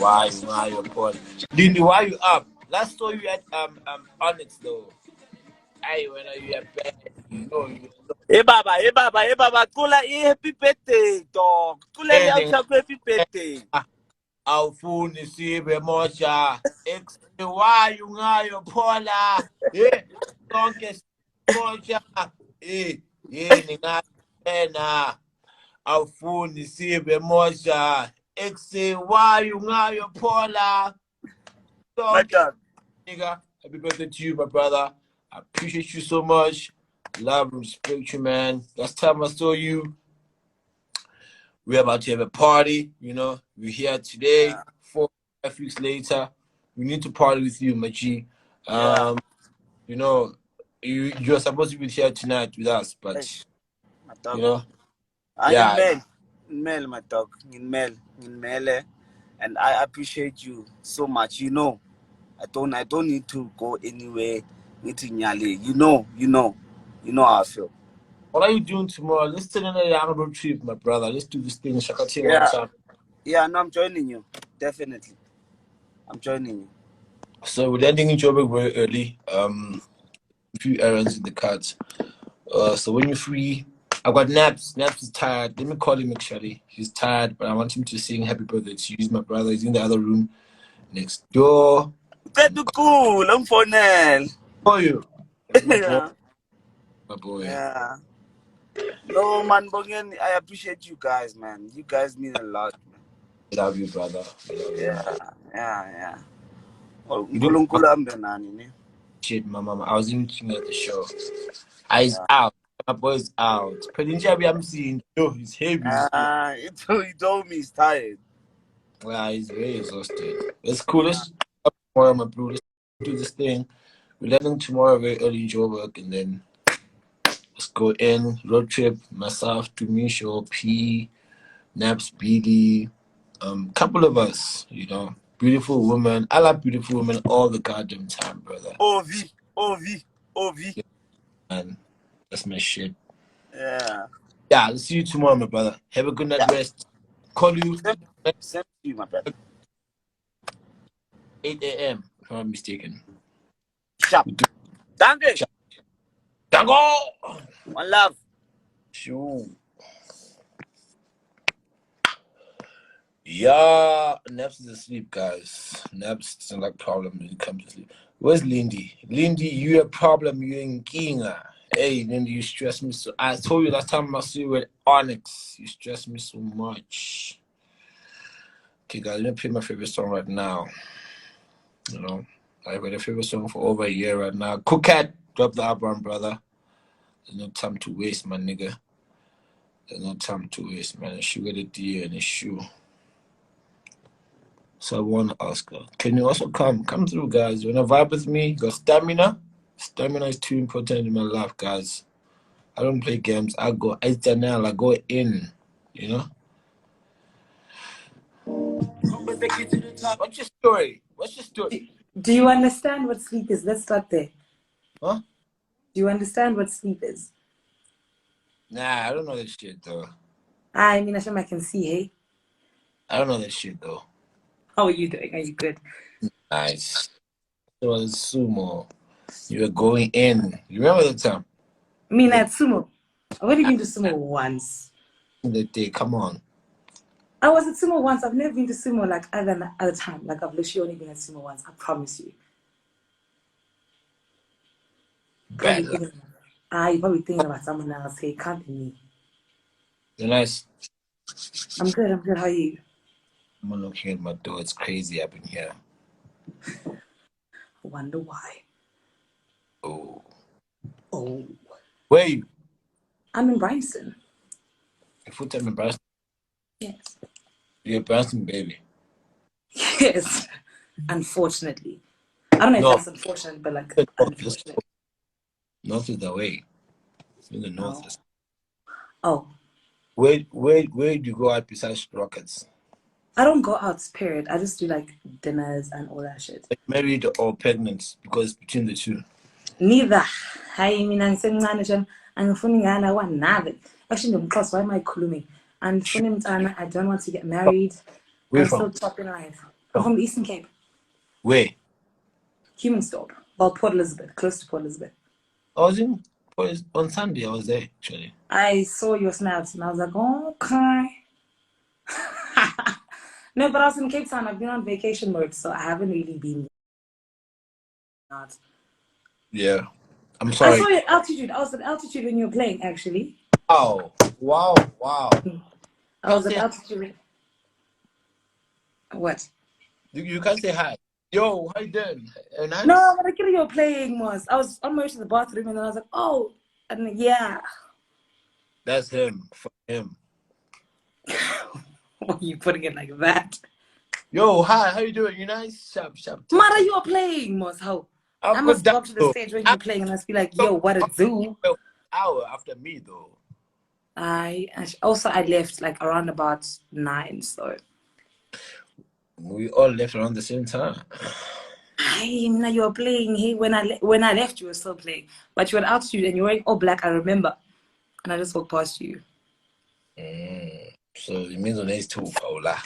Why you Paul? Lindy, why you up? Last saw you at Onyx though. Hey, when are you at bed? You know you. Hey baba, kula happy birthday, dog. Kula happy birthday. Awufuni sibe moja. Why you ngayo Paula? Sonke moja. Ningapena. Awufuni sibe moja. Why you ngayo Paula? My dog. Nigga, happy birthday to you, my brother. I appreciate you so much. Love and respect you, man. Last time I saw you, we're about to have a party. You know, we're here today. 4-5 weeks later, we need to party with you, my G. You know, you're supposed to be here tonight with us, but my dog. You know, in mail, my dog, in mail, and I appreciate you so much. You know, I don't need to go anywhere. You know how I feel. What are you doing tomorrow? Let's take another young road trip, my brother. Let's do this thing. Yeah, no, I'm joining you. Definitely. I'm joining you. So we're landing in Joburg very early. A few errands in the cards. So when you're free, I've got Naps. Naps is tired. Let me call him actually. He's tired, but I want him to sing happy birthday to you. He's my brother. He's in the other room next door. That's cool. I'm for Nell. How are you? My boy. Yeah. No, man, Bogan, I appreciate you guys, man. You guys mean a lot, man. I love you, brother. Yeah. Oh, shit, my mama. I was even looking at the show. Eyes out. My boy's out. Pedinjabi, I'm seeing. Yo, he's heavy. He told me he's tired. Yeah, he's very exhausted. It's cool. Let's tomorrow, my bro. Let's do this thing. We're landing tomorrow very early in Joburg, and then let's go in road trip. Myself, Tumisho, P, Naps, BD, couple of us. You know, beautiful women. I love beautiful women all the goddamn time, brother. OV. And that's my shit. Yeah. Yeah, let's see you tomorrow, my brother. Have a good night rest. Call you. Same to you, my brother. 8 a.m. if I'm not mistaken. Sharp. Danke. Dango! One love. Sure. Yeah, Naps is asleep, guys. Naps doesn't like problem when it comes to sleep. Where's Lindy? Lindy, you a problem. You in Kinga. Hey, Lindy, you stress me so. I told you last time I saw you with Onyx. You stress me so much. Okay, guys, let me play my favorite song right now. You know, I've got a favorite song for over a year right now. Cookcat, drop the album, brother. There's no time to waste, my nigga. There's no time to waste, man. Sugar the deer and the shoe. So I want to ask her, can you also come through, guys? You want to vibe with me? You got stamina? Stamina is too important in my life, guys. I don't play games. I go in, you know? What's your story? Do you understand what sleep is? Let's start there. Huh? Do you understand what sleep is? Nah, I don't know that shit, though. I mean, I can see, hey? I don't know that shit, though. How are you doing? Are you good? Nice. It was sumo. You were going in. You remember the time? Me at sumo. I've only been to sumo once. The day, come on. I was at sumo once. I've never been to sumo like other time. Like I've literally only been at sumo once. I promise you. Bad luck. You're probably thinking about someone else. Hey, can't be me. You're nice. I'm good. How are you? I'm looking at my door. It's crazy up in here. I wonder why. Oh. Where are you? I'm in Bryanston. Your full time in Bryanston? Yes. You're a Bryanston baby? Yes. Unfortunately. I don't know if that's unfortunate, but like unfortunate. North is the way. In the north. Oh. Where do you go out besides Rockets? I don't go out, period. I just do like dinners and all that shit. Like married or pregnant, because between the two. Neither. I mean, I'm saying I'm funny and I want nothing. Actually, why am I calling me? And I don't want to get married. I'm still chopping life. I'm from the Eastern Cape. Where? Humansdorp. Well, Port Elizabeth, close to Port Elizabeth. I was on Sunday. I was there actually. I saw your snaps and I was like, okay. No, but I was in Cape Town. I've been on vacation mode, so I haven't really been out. Yeah. I'm I sorry. saw you at altitude. I was at altitude when you were playing, actually. Wow. I was at altitude. What? You can't say hi. Yo, how you doing? Nice? No, but I think you were playing was. I was on my way to the bathroom and then I was like, oh, and then, yeah. That's him. For him. Why are you putting it like that? Yo, hi, how you doing? You nice? Sharp. Mara, you are playing, Mos. How? I must go up to the stage when you're playing and I must be like, yo, what it do? Hour after me, though. I left like around about 9, so. We all left around the same time. Now you were playing. Hey, when I left, you were still playing. But you were at altitude and you were wearing all black, I remember. And I just walked past you. So it means on age 2, Paula.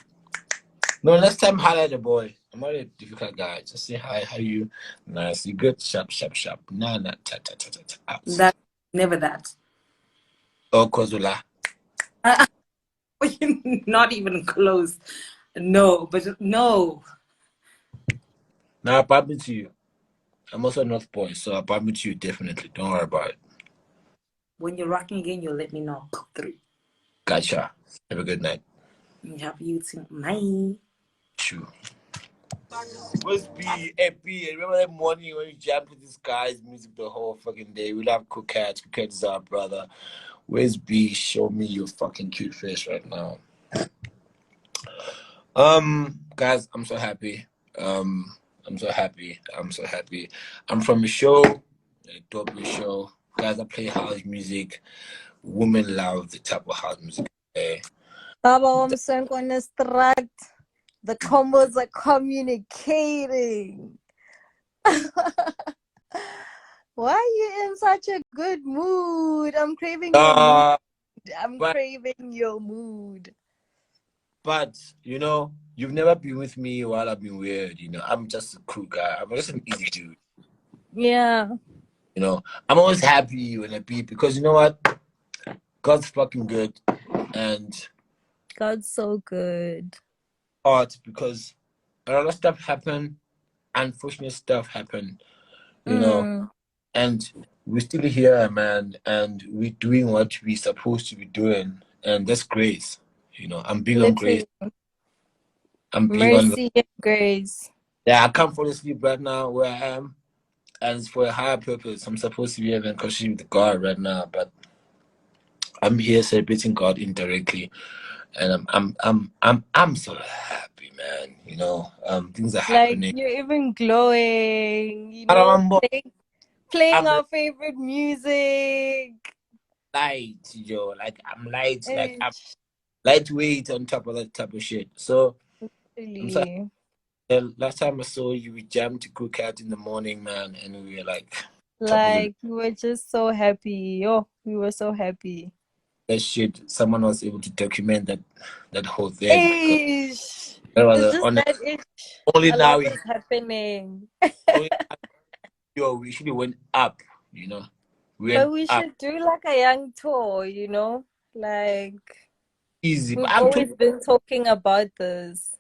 No, next time highlight the boy. I'm not a difficult guy. Just say hi, how you? Nice, you good? Sharp. Nah, ta. That never that. Oh, Kozula. Not even close. No, but no. Now I promise you. I'm also North Boy, so I promise you definitely. Don't worry about it. When you're rocking again, you'll let me know. 3. Gotcha. Have a good night. Have you too. Bye. Sure. Where's B? Hey, B, remember that morning when you jammed with this guy's music the whole fucking day? We love Cookcat. Cookcat is our brother. Where's B? Show me your fucking cute face right now. Guys, I'm so happy. I'm so happy. I'm from a show, a dope show. Guys, I play house music. Women love the type of house music. Baba, I'm so going to start. The combos are communicating. Why are you in such a good mood? I'm craving your mood. Craving your mood. But, you know, you've never been with me while I've been weird. You know, I'm just a cool guy. I'm just an easy dude. Yeah. You know, I'm always happy when I beat because you know what? God's fucking good. And God's so good. Art because a lot of stuff happened. Unfortunate stuff happened. You know, and we're still here, man, and we're doing what we're supposed to be doing, and that's grace. You know, I'm big on grace. I'm big mercy and grace. Yeah, I can't fall asleep right now where I am, and it's for a higher purpose. I'm supposed to be having a conversation with God right now, but I'm here celebrating God indirectly, and I'm so happy, man. You know, things are happening. Like you're even glowing. You know, playing our favorite music. Light, yo, like I'm light, like I'm lightweight on top of that type of shit. So, I'm sorry. Last time I saw you, we jammed to Cookcat in the morning, man, and we were like we were just so happy. Oh, we were so happy. That shit, someone was able to document that whole thing. Only now it's happening. Yo, we should have went up, you know. But we should do like a young tour, you know, like easy. We've always been talking about this.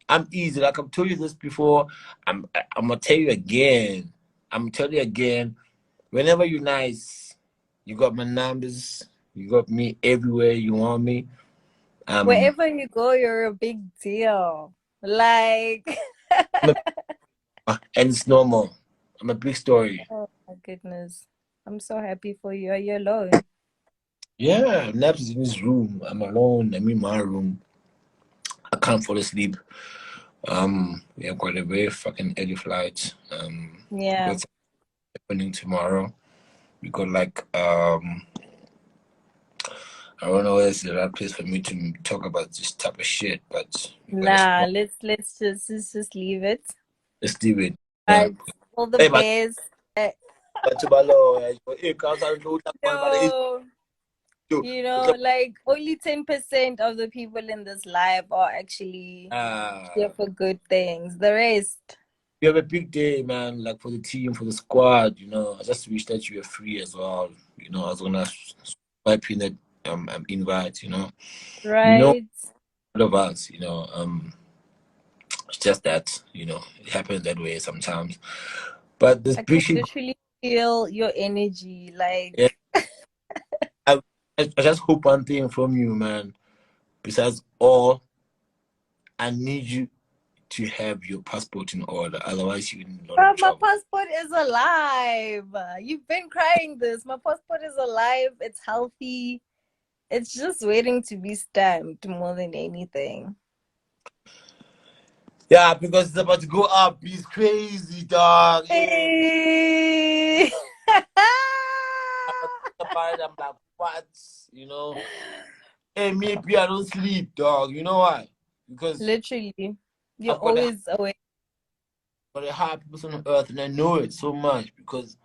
I'm easy. Like I've told you this before. I'm gonna tell you again. I'm telling you again. Whenever you're nice, you got my numbers. You got me everywhere you want me. Wherever you go, you're a big deal. Like, and it's normal. I'm a big story. Oh my goodness. I'm so happy for you. Are you alone? Yeah, Naps is in his room. I'm alone. I'm in my room. I can't fall asleep. We have got a very fucking early flight. Yeah. What's happening tomorrow? We got like I don't know where it's the right place for me to talk about this type of shit, but nah, let's just leave it. Let's leave it. Yeah. All the best. No. You know, like only 10% of the people in this life are actually here for good things. The rest. You have a big day, man, like for the team, for the squad, you know. I just wish that you were free as well. You know, I was gonna swipe in that invite, you know. You know, Right. all of us, you know, it's just that, you know, it happens that way sometimes. But this I can big literally feel your energy. Like, yeah, I just hope one thing from you, man. Besides all, I need you to have your passport in order. Otherwise, you're in a lot bro, of my trouble. passport is alive. You've been crying this. My passport is alive. It's healthy. It's just waiting to be stamped more than anything. Yeah, because it's about to go up. It's crazy, dog. Yeah. Hey. About it, I'm like, what? You know? Hey, maybe I don't sleep, dog. You know why? Because Literally, you're I've got always awake. a high person on earth, and I know it so much because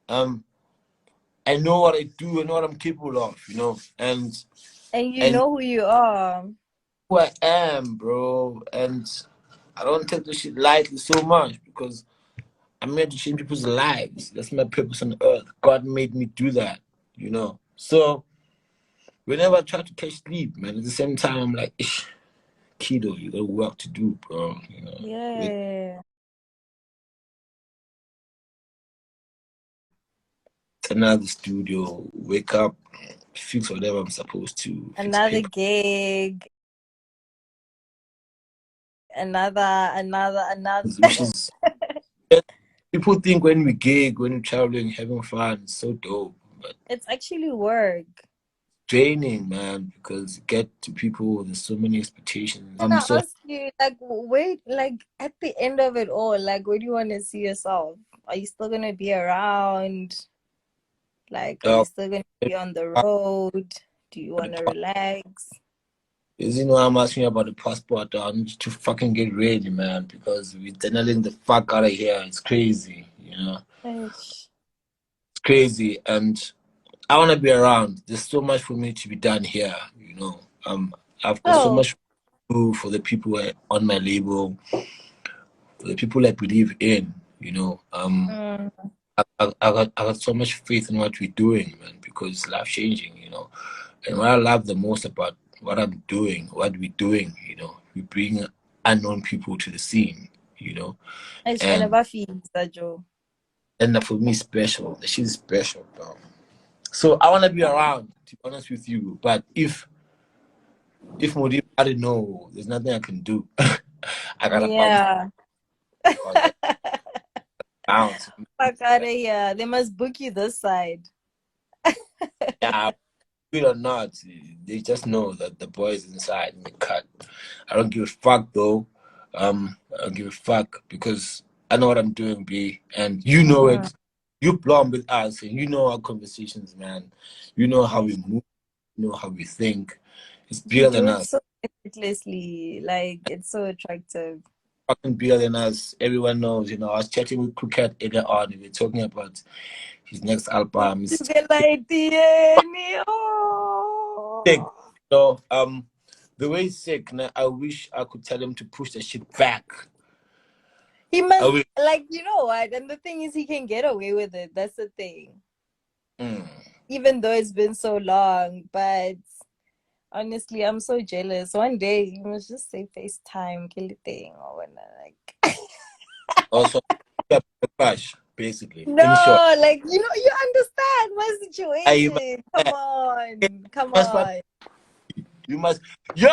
I know what I do, I know what I'm capable of, you know, and And you and know who you are. who I am, bro. And I don't take this shit lightly so much because I'm here to change people's lives. That's my purpose on earth. God made me do that, you know. So whenever I try to catch sleep, man, at the same time I'm like, Ish, kiddo, you got work to do, bro. You know. Yeah. Another studio, wake up, fix whatever I'm supposed to, fix Another paper. gig. Another. Which is people think when we gig, when we're traveling, having fun, it's so dope. But It's actually work. draining, man, because you get to people, there's so many expectations. Can I ask you, like, wait, like, at the end of it all, like, where do you want to see yourself? Are you still gonna be around? Like, are you still gonna be on the road? Do you want to relax? Is you know I'm asking you about the passport? I need to fucking get ready, man, because we're tunneling the fuck out of here. It's crazy, you know. Ish. It's crazy, and I want to be around. There's so much for me to be done here, you know. I've got so Oh, much to do for the people on my label, for the people I believe in, you know. mm, I got so much faith in what we're doing, man, because it's life changing, you know. And what I love the most about what I'm doing, what we're doing, you know, we bring unknown people to the scene, you know. ish, I And never feel that, Joe. for me, special. She's special, bro. So I want to be around, to be honest with you. But if Modi, I don't know, there's nothing I can do. I gotta Yeah. bounce. Fuck out of here. They must book you this side. Yeah, it or not, they just know that the boys inside in the cut. I don't give a fuck though. I don't give a fuck because I know what I'm doing, B, and you know Mm. it. You blonde with us, and you know our conversations, man. You know how we move. You know how we think. It's You bigger do than it us. so effortlessly. Like, it's so attractive. Fucking bigger than us. Everyone knows. You know, I was chatting with Crooked earlier on. We were talking about his next album. It's sick. Oh. So, the way he's sick, now, I wish I could tell him to push the shit back. He I must, wish. like, you know what? And the thing is, he can get away with it. That's the thing. Mm. Even though it's been so long. But honestly, I'm so jealous. One day, you must just say FaceTime, kill the thing, or whatnot. Like, Also, yeah, crash, basically. In short, no, like, you know, you understand my I situation. Come on. Come must find, on. you must. Yo!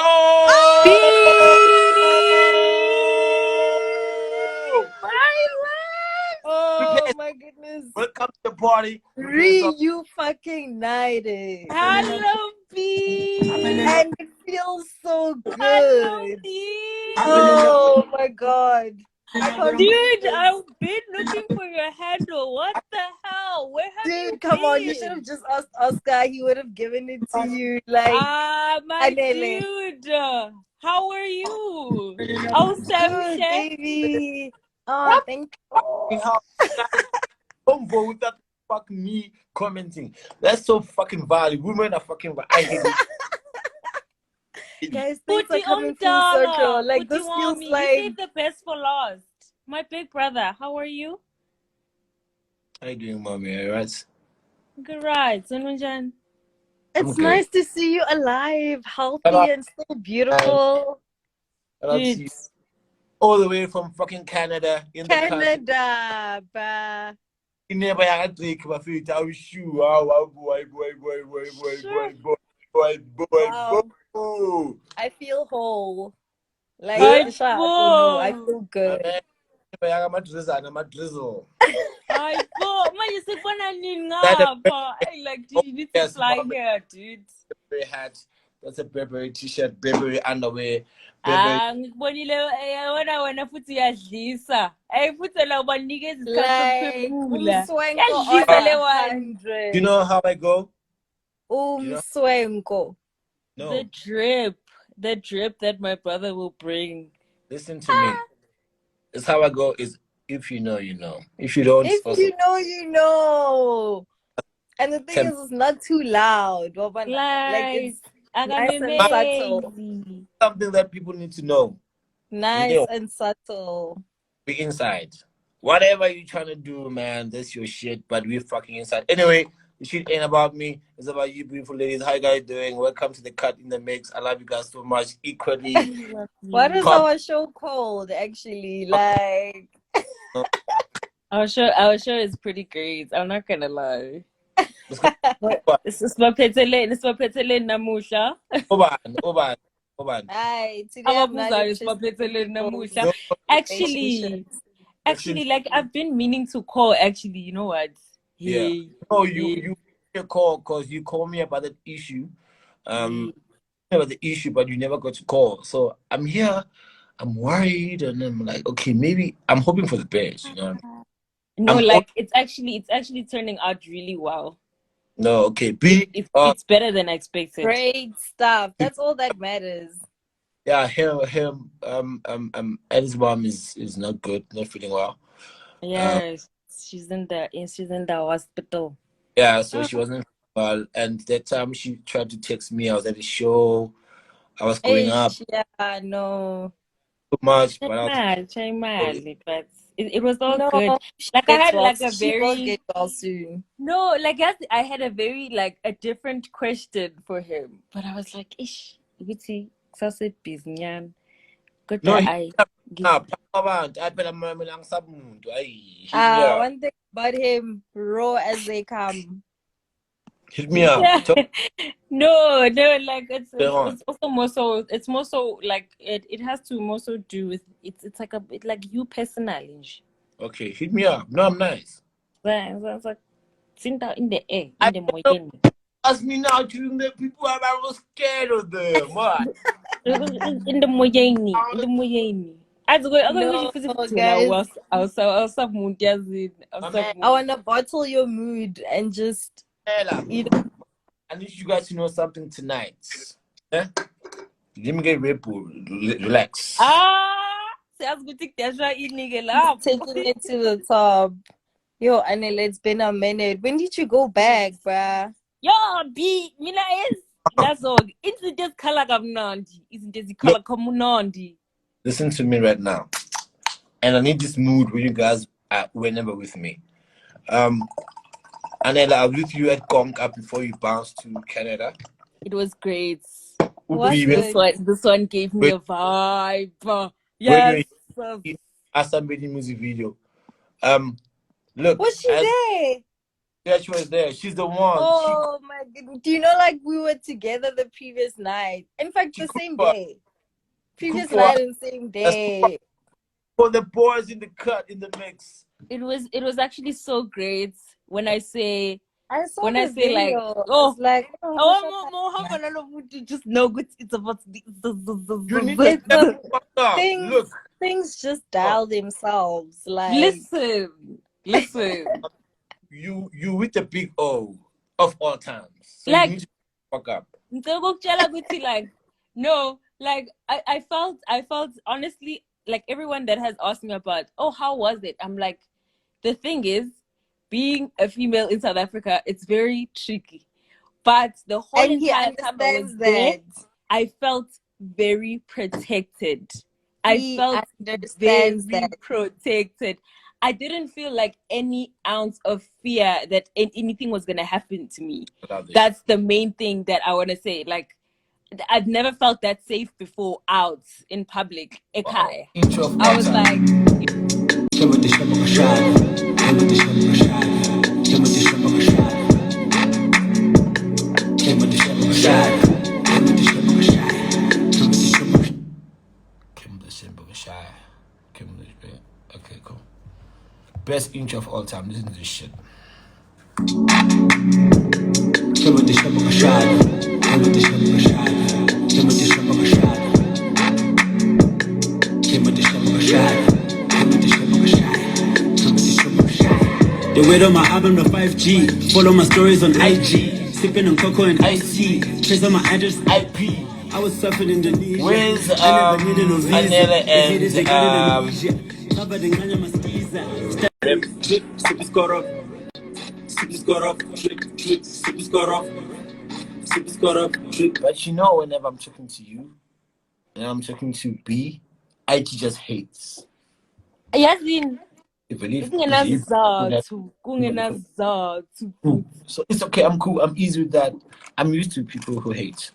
Oh Prepare. my goodness. Welcome to the party. Prepare some. You fucking night it. Hello, B. And it feels so Hello, good. B. Oh my god. I can't Dude, believe I've been looking for your handle. What the hell? Where have you dude, come on. You should been? have just asked Oscar. He would have given it to you. Like, My Anele. dude. How are you? Oh, Sam Good, Shay. baby. Oh, thank you. How? Don't go with that. fuck me commenting. That's so fucking valid. Women are fucking. I hate it. Guys, things are Puti coming full circle. umdala. Like, Puti this feels wami. You like... saved the best for last. My big brother, how are you? How you doing, mommy? All right? Good right. Sonunjan. It's good. nice to see you alive, Shout healthy, out, and still beautiful. shout out to you. Dude. All the way from fucking Canada in the country. Canada, bah. You never had to take my feet out shoe. Oh, boy, Sure. boy. I feel whole. Like, Yeah. Isha, I don't know. I feel good. I'm a drizzle. I go. Man, you said when I need That a ngapha. Hey, like, dude, you need to yes, fly Bobby. here, dude. Burberry hat. That's a Burberry t-shirt, Burberry underwear, Burberry. Ah, ngikubonile wena futhi uyadlisa. Hey, futhi la ubanikeza isikhathi Like, sokuphefumula. umswenko on Yadlisa le one. 100. You know how I go? Umswenko. No. The drip that my brother will bring. Listen to me. It's how I go. Is if you know, you know. If you don't, If also, you know, you know. And the thing Tem- is, it's not too loud. Like, it's nice and subtle. something that people need to know. Nice You know, and subtle. be inside. Whatever you're trying to do, man, that's your shit. But we're fucking inside. Anyway, the shit ain't about me. It's about you, beautiful ladies. How you guys doing? Welcome to the Cut in the Mix. I love you guys so much. Equally. What is our show called, actually? Like, Our show is pretty great. I'm not gonna lie. It's Sibaphetheleni namuhla. Oban. hi, today I'm not Sibaphetheleni namuhla. No, Actually, like I've been meaning to call. Actually, you know what? yeah. Hey, No, you call because you called me about that issue. About the issue, but you never got to call. So I'm here. I'm worried, and I'm like, okay, maybe I'm hoping for the best. You know. No, like it's actually turning out really well. No, okay. It's better than I expected. Great stuff. That's all that matters. Yeah, him. Eddie's mom is not good, not feeling well. Yeah, she's in the hospital. Yeah, so she wasn't well, and that time she tried to text me. I was at a show. I was going up Yeah, no. too much, but But it was all No, good. Like I had like a she will very get well soon. no, like I had a very like a different question for him, but I was like, ish, ukuthi kusasebhizinyana. no, Kodwa I One thing about him, raw as they come. hit me up. No, like it's also more so. It's more so like it has to more so do with it's like a bit like you personally. Okay, hit me up. No, I'm nice. It's like in the air, in the moyeni. Ask me now, during the people I was scared of them. What? In the moyeni. I'm No, guys. I want to bottle your mood and just, you know. I need you guys to know something tonight. Eh? Let me get relax. Taking it to the top. Yo, Anil, it's been a minute. When did you go back, bruh? Yo, B, mina is that's all. It's just color kamnandi. Isn't just color kamunandi. Listen to me right now. And I need this mood when you guys were never with me. Anela, I was with you at Conca before you bounced to Canada. It was great. This one gave me a vibe. Yes. Asa made music video. Look. Was she there? Yeah, she was there. She's the one. Oh my goodness. Do you know, like, we were together the previous night? In fact, the same day. Previous night and same day. For the boys in the cut, in the mix. It was actually so great when I say video. Like, oh, like, just know good. It's about you need to look. Things just dial themselves. Like, listen. You with the big O of all times. So like, you need to fuck up. Like, no, like I felt honestly like everyone that has asked me about, oh, how was it? I'm like, the thing is, being a female in South Africa, it's very tricky. But the whole And he entire time I was understands there, that. I felt very protected. He I felt understands very that. protected. I didn't feel like any ounce of fear that anything was going to happen to me. That's the main thing that I want to say. Like, I've never felt that safe before out in public. I was like, okay, cool. Best intro of all time. Listen to this shit. The weight on my album, the 5G. Follow my stories on IG. Sipping on cocoa and IC. Trace on my address, IP. I was surfing in Indonesia. Where's I never needed no visa. Anela and Covered in Ganya Maskiza. Step, trip, super score up. Super score up, trip, super score up. Super score up, trip. But you know, whenever I'm talking to you and I'm talking to B, IG just hates. Yasin, You believe? So it's okay. I'm cool. I'm easy with that. I'm used to people who hate.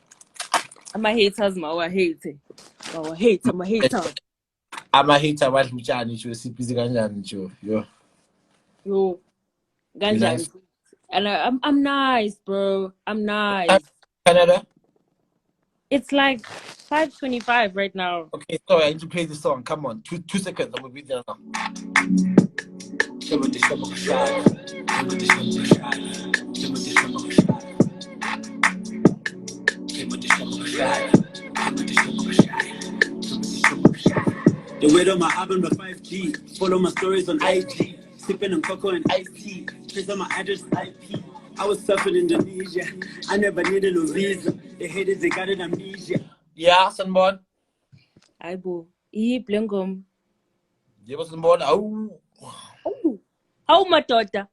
I'm a hater. I'm a hater. I'm a hater. I'm a hater. I'm a hater. What you Yo, nice? And I'm nice, bro. I'm nice. Canada. It's like 5:25 right now. Okay, sorry, I need to play the song. Come on, two seconds. I'm gonna be there now. The weight on my album, the 5G. Follow my stories on IG. Sipping on cocoa and IC. Trace on my address, IP. I was surfing in Indonesia. I never needed no visa. They hated, they got it amnesia. Yeah, Sunborn. Aibo. Blengom. Yeah, Sunborn. Oh. How my daughter?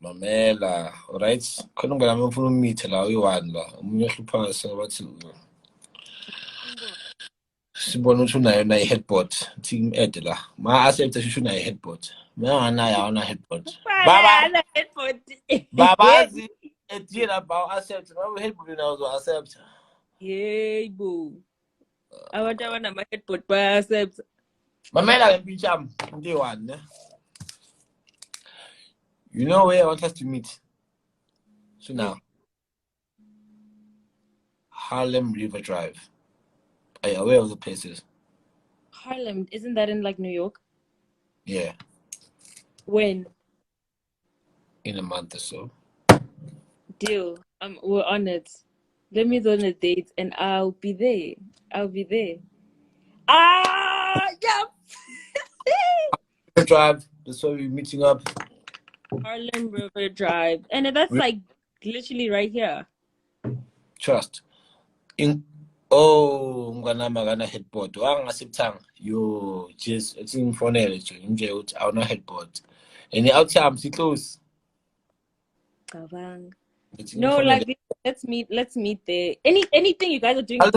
Mamela. Alright. Couldn't get a phone meet la uyiwani la. Umunye hlupha sebathi sibona ukuthi unayo na headboard. Team Ed la. Ma accept shushu na headboard. Mina nganayo na headboard. Babazi etira ba accept. Ma headboard na uzo accept. Hey boo. I want my headboard by accept. Mamela ngempincham ndi one. You know where I want us to meet? So now, Harlem River Drive. Are you aware of the places? Harlem, isn't that in like New York? Yeah. When? In a month or so. Deal. We're on it. Let me go on a date and I'll be there. Yeah. River Drive. That's why we're meeting up. Harlem River Drive. And that's like literally right here. Trust. Magana headboard. Wangasiptang. Yo, just it's in front of you. Our headboard. And the outside I'm close. No, like let's meet there. Anything you guys are doing. And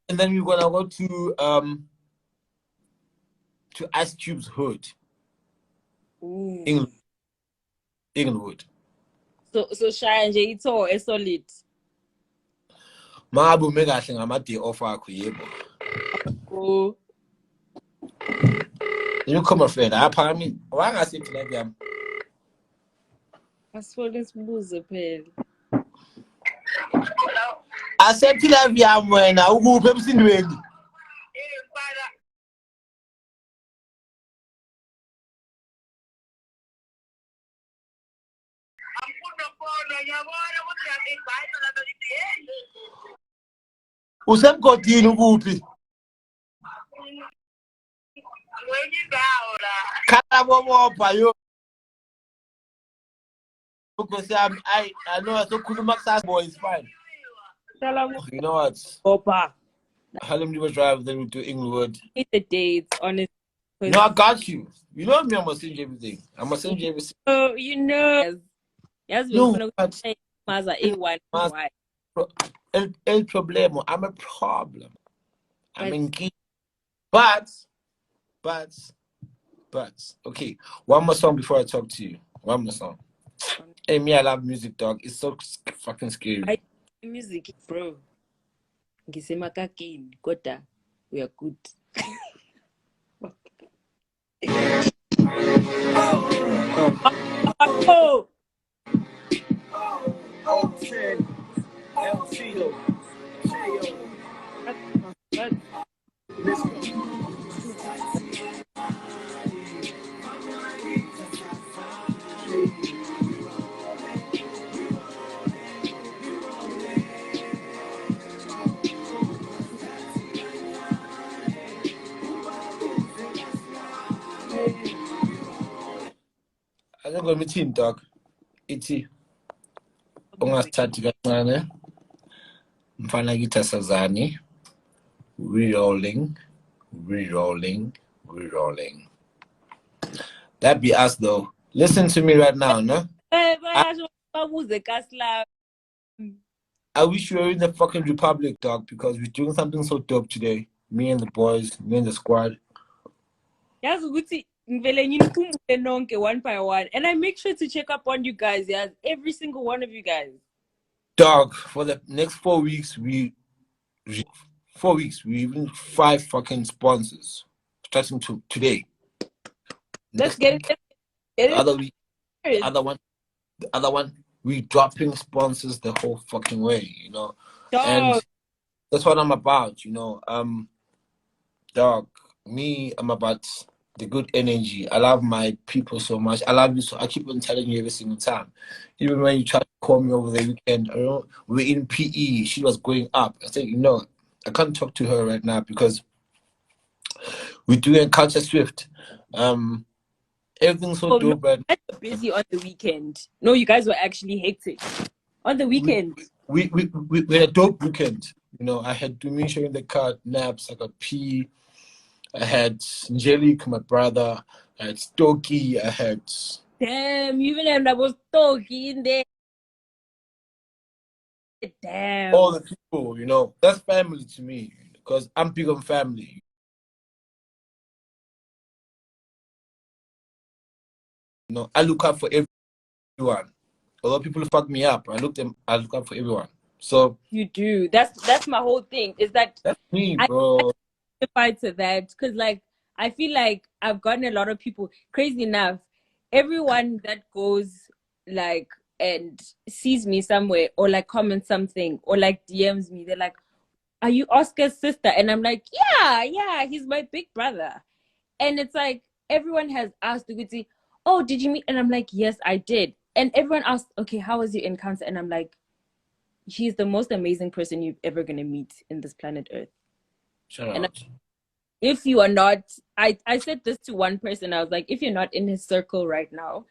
then we're gonna go to Ice Cube's hood. Inglewood. So Shy and Ito is solid. Mabu mega ngama day off akho yebo. Oh. You come afraid. Apha mi wangasithi la byami. Asifole sibuze phela. Asethi la byami wena ukuphi emsindweni? Usemgodini ukuphi? Khala bobopa yo. Because I know I don't khuluma kusasa boy, it's fine. You know what? Opa. Harlem River Drive, then we do Inglewood. Hate the dates, honestly. No, I got you. You know me, I'm gonna send you everything. I'm gonna send you everything. Oh, you know. Yes, No, but el problema. I'm a problem. I'm in key. But, okay. One more song before I talk to you. One more song. Hey, me, I love music, dog. It's so fucking scary. Music, bro. Ngisemakakeni, kodwa we are good. Oh. I'm not gonna meet dog. Iti. Ungasithathi kancane. Mfana kita sazani. Re-rolling. That be us though. Listen to me right now, no? I wish we were in the fucking Republic, dog, because we're doing something so dope today. Me and the boys, me and the squad. One by one, and I make sure to check up on you guys. Yeah, every single one of you guys. Dog, for the next 4 weeks, we even 5 fucking sponsors starting to today. Let's get it. The other week, the other one, we dropping sponsors the whole fucking way, you know. Dog. And that's what I'm about, you know. Dog, me, I'm about the good energy. I love my people so much. I love you so. I keep on telling you every single time. Even when you try to call me over the weekend, you know, we're in PE. She was going up. I said, you know, I can't talk to her right now because we're doing Culture Swift. Everything's so dope. No, I was busy on the weekend. No, you guys were actually hectic on the weekend. We had a dope weekend. You know, I had Dumisha in the car, naps. I got P. I had Angelique, my brother. I had Stokey. I had. Damn, even when I was talking in there. Damn. All the people, you know, that's family to me because I'm big on family. You know, I look out for everyone. Although people fuck me up, I look out for everyone. So you do. That's my whole thing. Is that that's me, bro. I fight to that because, like, I feel like I've gotten a lot of people. Crazy enough, everyone that goes like and sees me somewhere or like comments something or like DMs me, they're like, "Are you Oscar's sister?" And I'm like, "Yeah, he's my big brother." And it's like everyone has asked Uguti, "Oh, did you meet?" And I'm like, "Yes, I did." And everyone asked, "Okay, how was your encounter?" And I'm like, "He's the most amazing person you're ever gonna meet in this planet Earth." Shout and out. If you are not, I said this to one person. I was like, if you're not in his circle right now,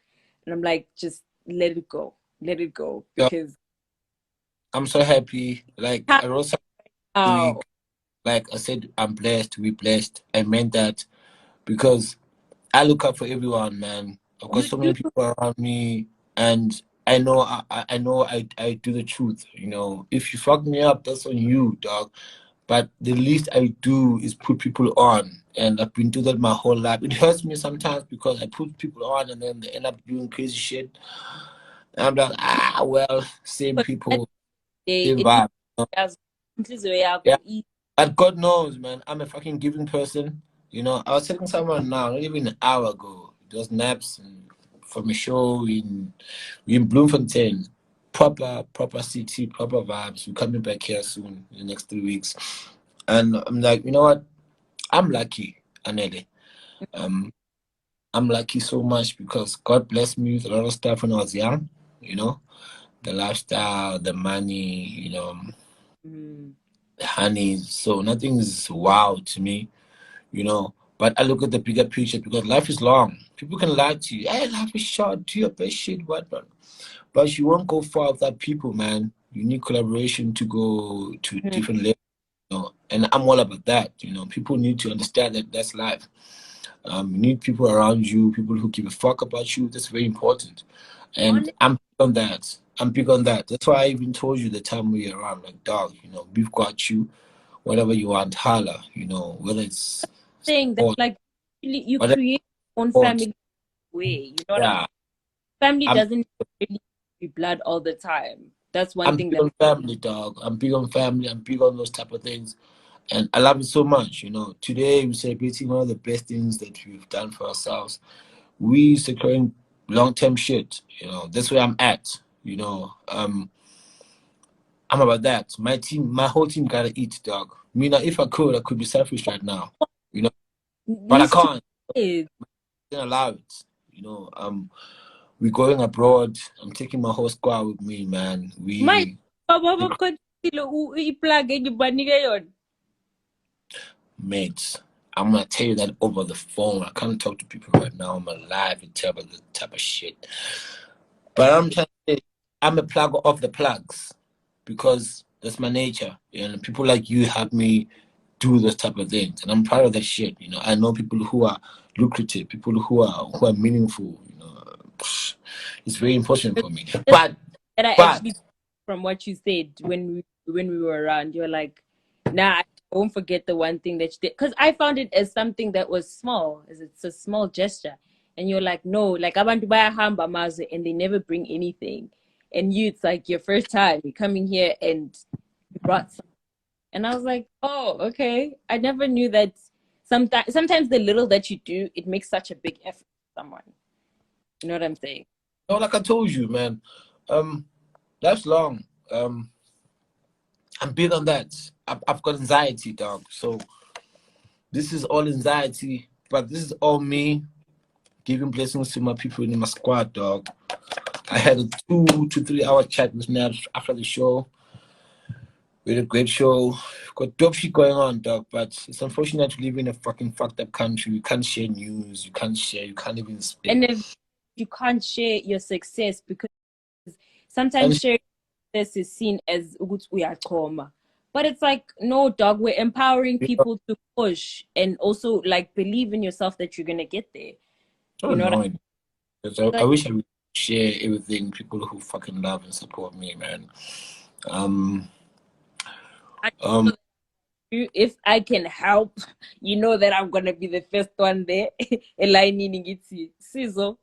and I'm like, just let it go because I'm so happy. Like I wrote something week. Like I said, I'm blessed. We blessed. I meant that because I look out for everyone, man. I've got so many people around me, and I know I do the truth. You know, if you fuck me up, that's on you, dog. But the least I do is put people on, and I've been doing that my whole life. It hurts me sometimes because I put people on, and then they end up doing crazy shit. And I'm like, well, same people, same vibe. Yeah. But God knows, man, I'm a fucking giving person. You know, I was telling someone now, not even an hour ago. It was naps from a show in Bloemfontein. Proper city, proper vibes. We're coming back here soon in the next 3 weeks. And I'm like, you know what? I'm lucky, Anele. I'm lucky so much because God blessed me with a lot of stuff when I was young, you know. The lifestyle, the money, you know, the honey. So nothing's wow to me, you know. But I look at the bigger picture because life is long. People can lie to you. Hey, life is short. Do your best shit, whatnot. But you won't go far without people, man. You need collaboration to go to different levels, you know. And I'm all about that, you know. People need to understand that that's life. You need people around you, people who give a fuck about you. That's very important. And I'm big on that. I'm big on that. That's why I even told you the time we were around, like, dog, we've got you. Whatever you want, holla, whether it's saying that sport, like you whatever create your own sport. family way. You know what I'm Yeah, saying? Family I'm doesn't really be blood all the time. That's one I'm thing big that on family, dog. I'm big on family. I'm big on those type of things. And I love it so much. Today we're celebrating one of the best things that we've done for ourselves. We securing long-term shit. That's where I'm at. I'm about that. My whole team gotta eat, dog. Me now, if I could be selfish right now. But I needs to can't. be. I can't allow it. We're going abroad. I'm taking my whole squad with me, man. My baba i-plug engibanika yona. Mates, I'm gonna tell you that over the phone. I can't talk to people right now. I'm alive and tell about the type of shit. But I'm trying to say, I'm a plug of the plugs because that's my nature. And people like you help me do those type of things, and I'm proud of that shit. I know people who are lucrative, people who are meaningful. It's very important for me. But That I but actually, from what you said when we were around, you're like, nah, I won't forget the one thing that you did, because I found it as something that was small, as it's a small gesture, and you're like, no, like abantu bayahamba amazwe and they never bring anything, and it's like your first time you're coming here and you brought something, and I was like, oh, okay, I never knew that. Sometimes the little that you do, it makes such a big effort for someone. You know what I'm saying? no, like I told you, man. Life's long. I'm big on that. I've got anxiety, dog. So this is all anxiety, but this is all me giving blessings to my people in my squad, dog. I had a 2 to 3 hour chat with Nabs after the show. We had a great show. Got dope shit going on, dog. But it's unfortunate to live in a fucking fucked up country. You can't share news. You can't share. You can't even speak. And if you can't share your success, because sometimes And sharing success is seen as ukuthi uyachoma. But it's like, no, dog, we're empowering people to push and also like believe in yourself that you're gonna get there. oh You know what no, I I wish I would share everything. People who fucking love and support me, man. Um, um, if I can help, you know that I'm gonna be the first one there. Elainini ngithi, Sizo,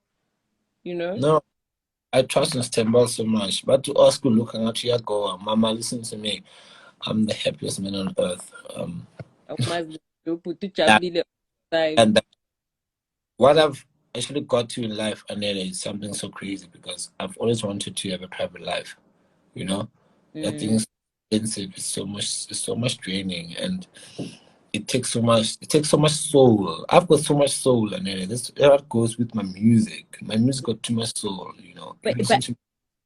you know? no, I trust in Stembel so much. But to ask you, look at you go, Mama, listen to me. I'm the happiest man on earth. Awumazi lokhu Yeah, ujabulile time. and what I've actually got to in life, and then is something so crazy because I've always wanted to have a private life. That thing is expensive. It's so much draining, and it takes so much. It takes so much soul. I've got so much soul, and then that goes with my music. My music got too much soul. You listen But to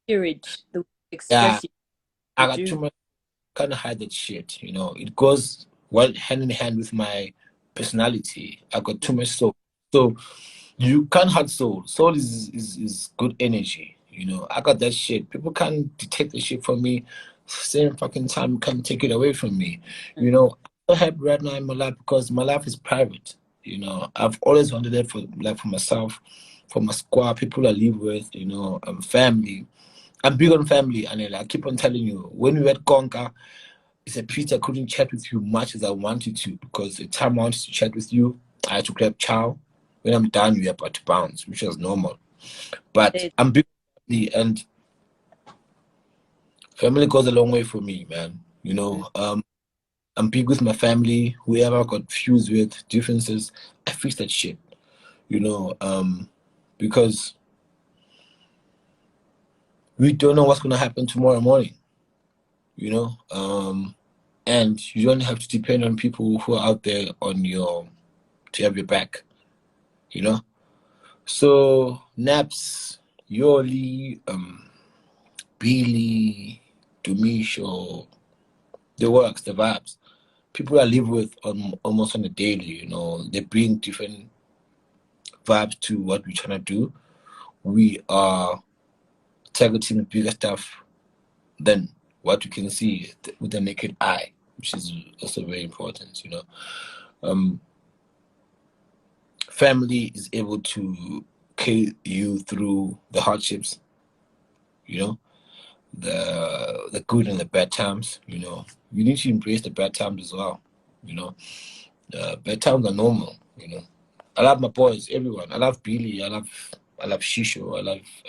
spirit, the yeah. express I you got do. too much. Can't hide that shit. It goes well hand in hand with my personality. I got too much soul. So you can't hide soul. Soul is good energy. I got that shit. People can't detect the shit from me. Same fucking time can't take it away from me. I'm so happy right now in my life because my life is private. I've always wanted that for myself, for my squad, people I live with. Family. I'm big on family, and I keep on telling you, when we were at Conca, it's a pity I couldn't chat with you much as I wanted to because the time I wanted to chat with you, I had to grab chow. When I'm done, we're about to bounce, which was normal. But I'm big on family, and family goes a long way for me, man. I'm big with my family. Whoever I got fused with, differences, I fix that shit. Because we don't know what's gonna happen tomorrow morning. And you don't have to depend on people who are out there to have your back. So Naps, Yoli, Billy, Domisho, the works, the vibes. People I live with almost on a daily, they bring different vibes to what we're trying to do. We are targeting bigger stuff than what you can see with the naked eye, which is also very important, family is able to carry you through the hardships, you know, the good and the bad times. You know, you need to embrace the bad times as well. You know, bad times are normal. You know, I love my boys, everyone. I love Billy. I love Shisho. I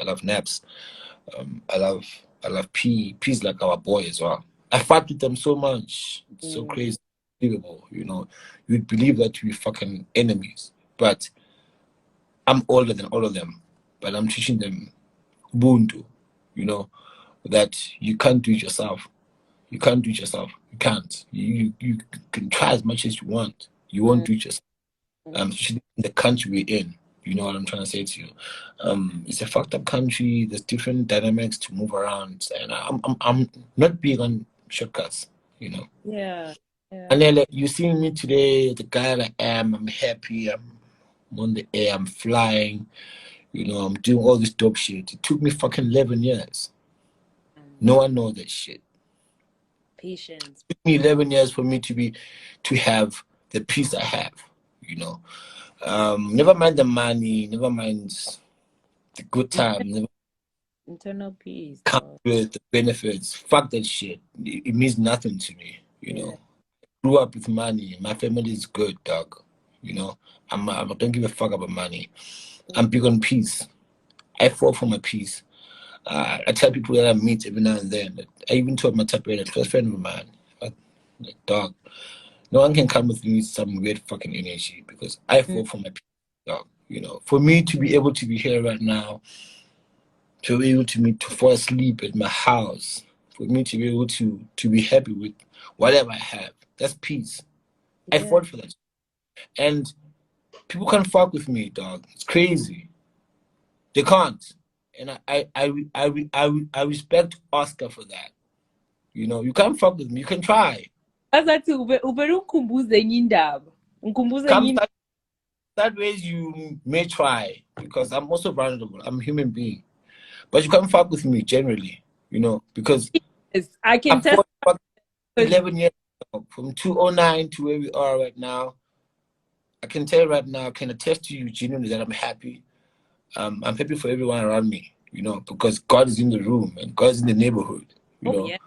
love Naps. I love P. P's like our boy as well. I fight with them so much. It's so crazy, unbelievable. You know, you'd believe that we're fucking enemies, but I'm older than all of them. But I'm teaching them Ubuntu. You know, that you can't do it yourself. You can't do it yourself. You can't. You can try as much as you want. You won't do it yourself. Especially in the country we're in. You know what I'm trying to say to you. It's a fucked up country. There's different dynamics to move around, and I'm not big on shortcuts. You know. Yeah. And then like, you see me today, the guy that I am. I'm happy. I'm on the air. I'm flying. You know, I'm doing all this dope shit. It took me fucking 11 years. No one knows that shit. Patience. It took me 11 years for me to have the peace I have. You know. Never mind the money, never mind the good time, never Internal peace. come with the benefits. Fuck that shit. It means nothing to me, you know. Grew up with money. My family is good, dog. You know, I don't give a fuck about money. I'm big on peace. I fought for my peace. I tell people that I meet every now and then. I even told my tapera, close friend of mine, like, dog, no one can come with me with some weird fucking energy because I fought for my peace, dog. You know, for me to be able to be here right now, to be able to fall asleep at my house, for me to be able to be happy with whatever I have, that's peace. I fought for that, and people can't fuck with me, dog. It's crazy. They can't, and I respect Oscar for that. You know, you can't fuck with me. You can try. Azathi ube ukhumbuze enye indaba. Ngikhumbuze Come enye that ways you may try because I'm also vulnerable. I'm a human being, but you can't fuck with me generally. You know, because I can tell. 11 years ago, from 2009 to where we are right now. I can tell you right now, I can attest to you genuinely that I'm happy. I'm happy for everyone around me, you know, because God is in the room and God is in the neighborhood, you know. Yeah.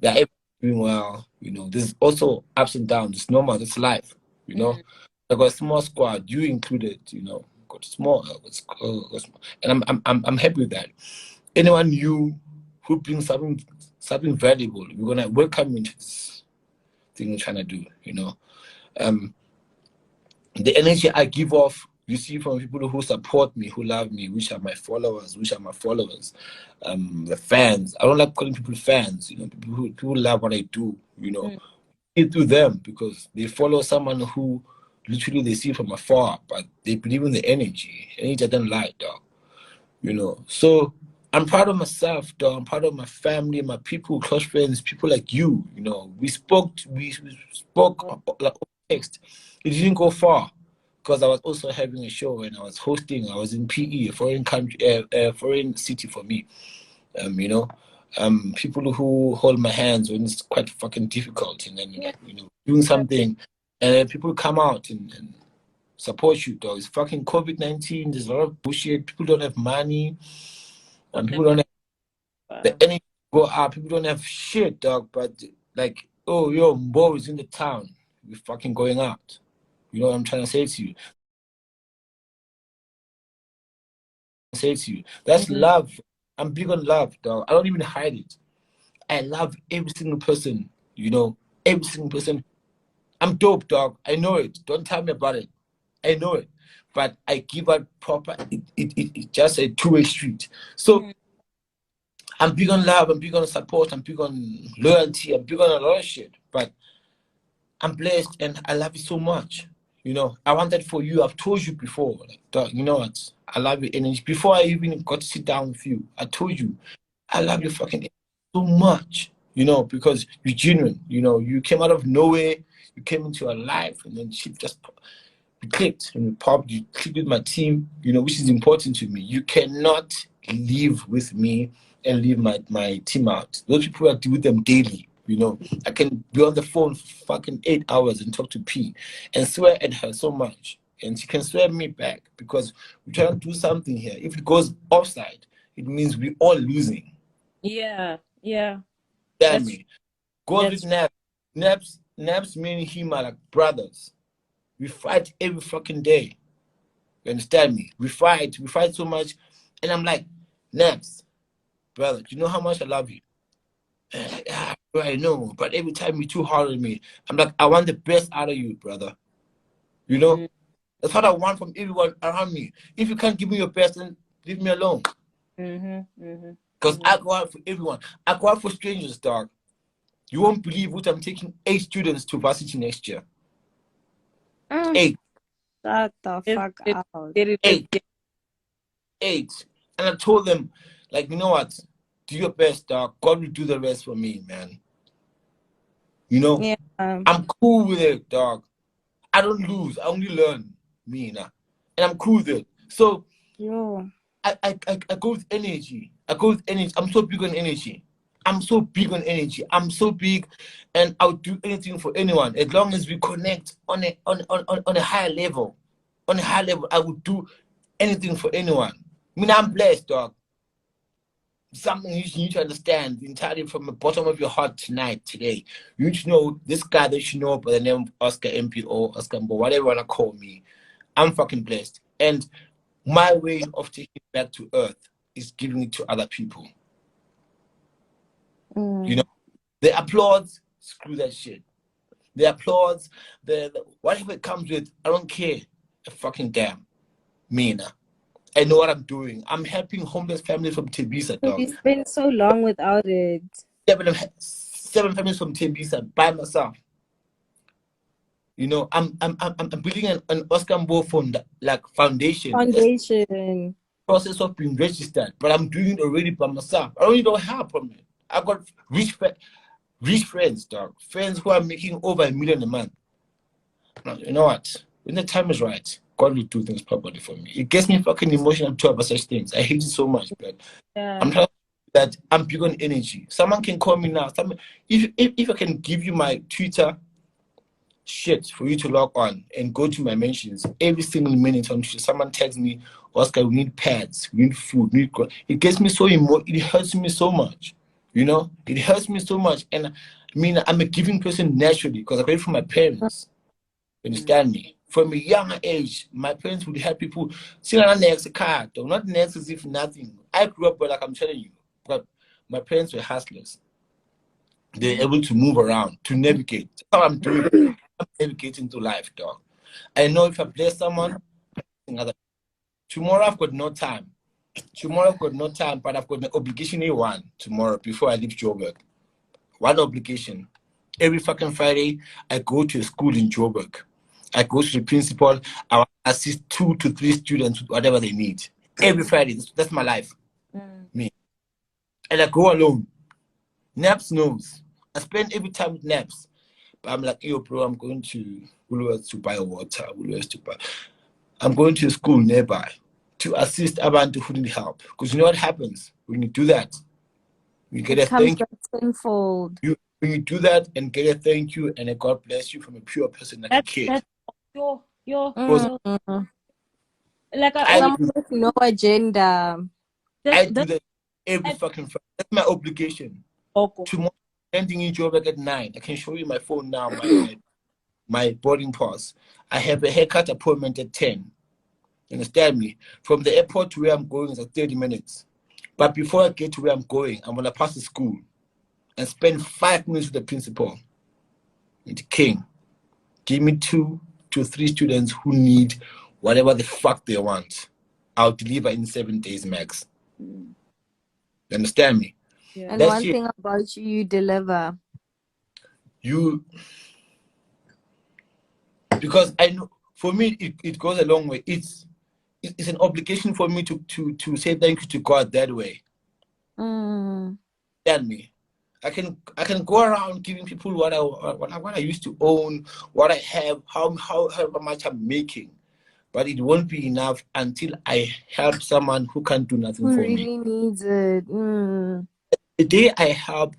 They're everyone doing well, you know. There's also ups and downs. It's normal. It's life, you know. I got a small squad, you included, you know. Got small, and I'm happy with that. Anyone new who brings something valuable, we're gonna welcome into this thing we're trying to do, you know. The energy I give off, you see from people who support me, who love me, which are my followers, the fans. I don't like calling people fans, you know, people love what I do, you know. It through them because they follow someone who literally they see from afar, but they believe in the energy. Energy I don't like, dog. You know. So I'm proud of myself, dog. I'm proud of my family, my people, close friends, people like you, you know. We spoke like text. It didn't go far because I was also having a show and I was hosting. I was in PE, a foreign country, foreign city for me. You know, people who hold my hands when it's quite fucking difficult, and then you know, doing something, and then people come out and support you. Dog, it's fucking COVID-19. There's a lot of bullshit. People don't have money, and people don't have the energy to go out. People don't have shit, dog. But like, oh, yo, MBO is in the town. We're fucking going out. You know what I'm trying to say to you? That's love. I'm big on love, dog. I don't even hide it. I love every single person, you know, every single person. I'm dope, dog. I know it. Don't tell me about it. I know it. But I give out proper, it's just a two-way street. So I'm big on love, I'm big on support, I'm big on loyalty, I'm big on a lot of shit. But I'm blessed and I love you so much. You know, I want that for you. I've told you before, like, dog, you know what? I love your energy. Before I even got to sit down with you, I told you, I love your fucking energy so much, you know, because you're genuine. You know, you came out of nowhere, you came into our life, and then shit just we clicked and we popped. You clicked with my team, you know, which is important to me. You cannot live with me and leave my team out. Those people I deal with them daily. You know, I can be on the phone for fucking 8 hours and talk to P and swear at her so much. and she can swear me back because we're trying to do something here. If it goes offside, it means we're all losing. Yeah. Damn me. Goes with that's Naps. Naps, me and him are like brothers. We fight every fucking day. You understand me? We fight so much. And I'm like, Naps, brother, do you know how much I love you? And I'm like, bro, I know. But every time you're too hard on me, I'm like, I want the best out of you, brother. You know? That's what I want from everyone around me. If you can't give me your best, then leave me alone. Because I go out for everyone. I go out for strangers, dog. You won't believe what I'm taking 8 students to varsity next year. 8. Shut the fuck out. 8. And I told them, like, you know what? Do your best, dog. God will do the rest for me, man. You know? Yeah. I'm cool with it, dog. I don't lose. I only learn. Me, nah. And I'm cool with it. So, I go with energy. I'm so big on energy. I'm so big, and I'll do anything for anyone as long as we connect on a higher level. On a high level, I would do anything for anyone. I mean, I'm blessed, dog. Something you need to understand entirely from the bottom of your heart today. You need to know this guy that you know by the name of Oscar MBO, Oscar MBO, whatever you want to call me. I'm fucking blessed. And my way of taking it back to earth is giving it to other people. You know, the applause, screw that shit. The applause, the whatever it comes with, I don't care. A fucking damn. Mina. I know what I'm doing. I'm helping homeless families from Tembisa, dog. You spent so long without it. 7 families from Tembisa by myself. You know, I'm building an Oscar Mbo fund, like foundation. Process of being registered, but I'm doing it already by myself. I don't need no help from it. I got rich friends, dog. Friends who are making over $1 million a month. Now, you know what? When the time is right, God will do things properly for me. It gets me fucking emotional to talk about such things. I hate it so much, but I'm trying to that I'm big on energy. Someone can call me now. If I can give you my Twitter shit for you to log on and go to my mentions every single minute on Twitter, someone tells me, Oscar, we need pads, we need food, it gets me so it hurts me so much. You know, it hurts me so much. And I mean, I'm a giving person naturally because I got it from my parents. You understand me? From a younger age, my parents would help people sing on next car, though not next as if nothing. I grew up, but like I'm telling you, but my parents were hustlers. They're able to move around, to navigate. That's how I'm doing. I'm navigating through life, dog. I know if I bless someone, tomorrow I've got no time. But I've got an obligation A1 tomorrow before I leave Joburg. One obligation. Every fucking Friday, I go to a school in Joburg. I go to the principal. I assist 2 to 3 students with whatever they need. Every Friday. That's my life. Me. And I go alone. Naps knows. I spend every time with Naps. But I'm like, yo, bro, I'm going to Woolworths to buy water. I'm going to a school nearby to assist abantu who need help. Because you know what happens when you do that? You get a thank you. Tenfold. When you do that and get a thank you and a God bless you from a pure person like a kid. Like someone with no agenda. I do that every fucking Friday. That's my obligation. Tomorrow, ending in Joburg at 9. I can show you my phone now, my boarding pass. I have a haircut appointment at 10. You understand me? From the airport to where I'm going is like 30 minutes. But before I get to where I'm going, I'm going to pass the school and spend 5 minutes with the principal. And the king, give me 2 to 3 students who need whatever the fuck they want. I'll deliver in 7 days max. You understand me? Yeah. And that's one thing about you deliver. Because I know, for me, it goes a long way. It's an obligation for me to say thank you to God that way. Tell me, I can go around giving people what I used to own, what I have, how much I'm making, but it won't be enough until I help someone who can't do nothing for me. Who really needs it. The day I help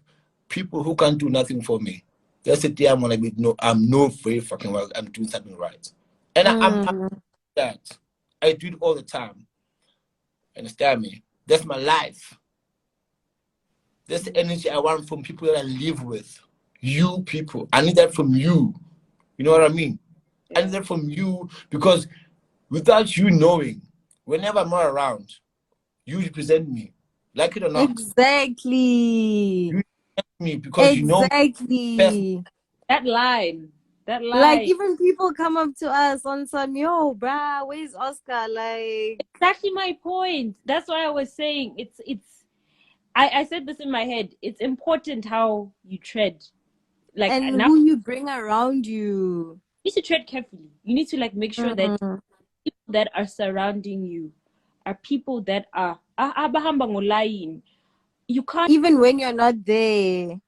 people who can't do nothing for me, that's the day I'm gonna be I'm no very fucking well. I'm doing something right, and that. I do it all the time. Understand me? That's my life. That's the energy I want from people that I live with. You people. I need that from you. You know what I mean? Yeah. I need that from you because without you knowing, whenever I'm not around, you represent me. Like it or not. Exactly. You represent me because you know Exactly. That line. Like, even people come up to us on some, yo, bruh, where's Oscar? Like, Exactly my point. That's what I was saying. I said this in my head. It's important how you tread. Like and now who you bring around you. you need to tread carefully. You need to like make sure that Mm. people that are surrounding you are people that are abahamba ngolayini. You can't. Even when you're not there.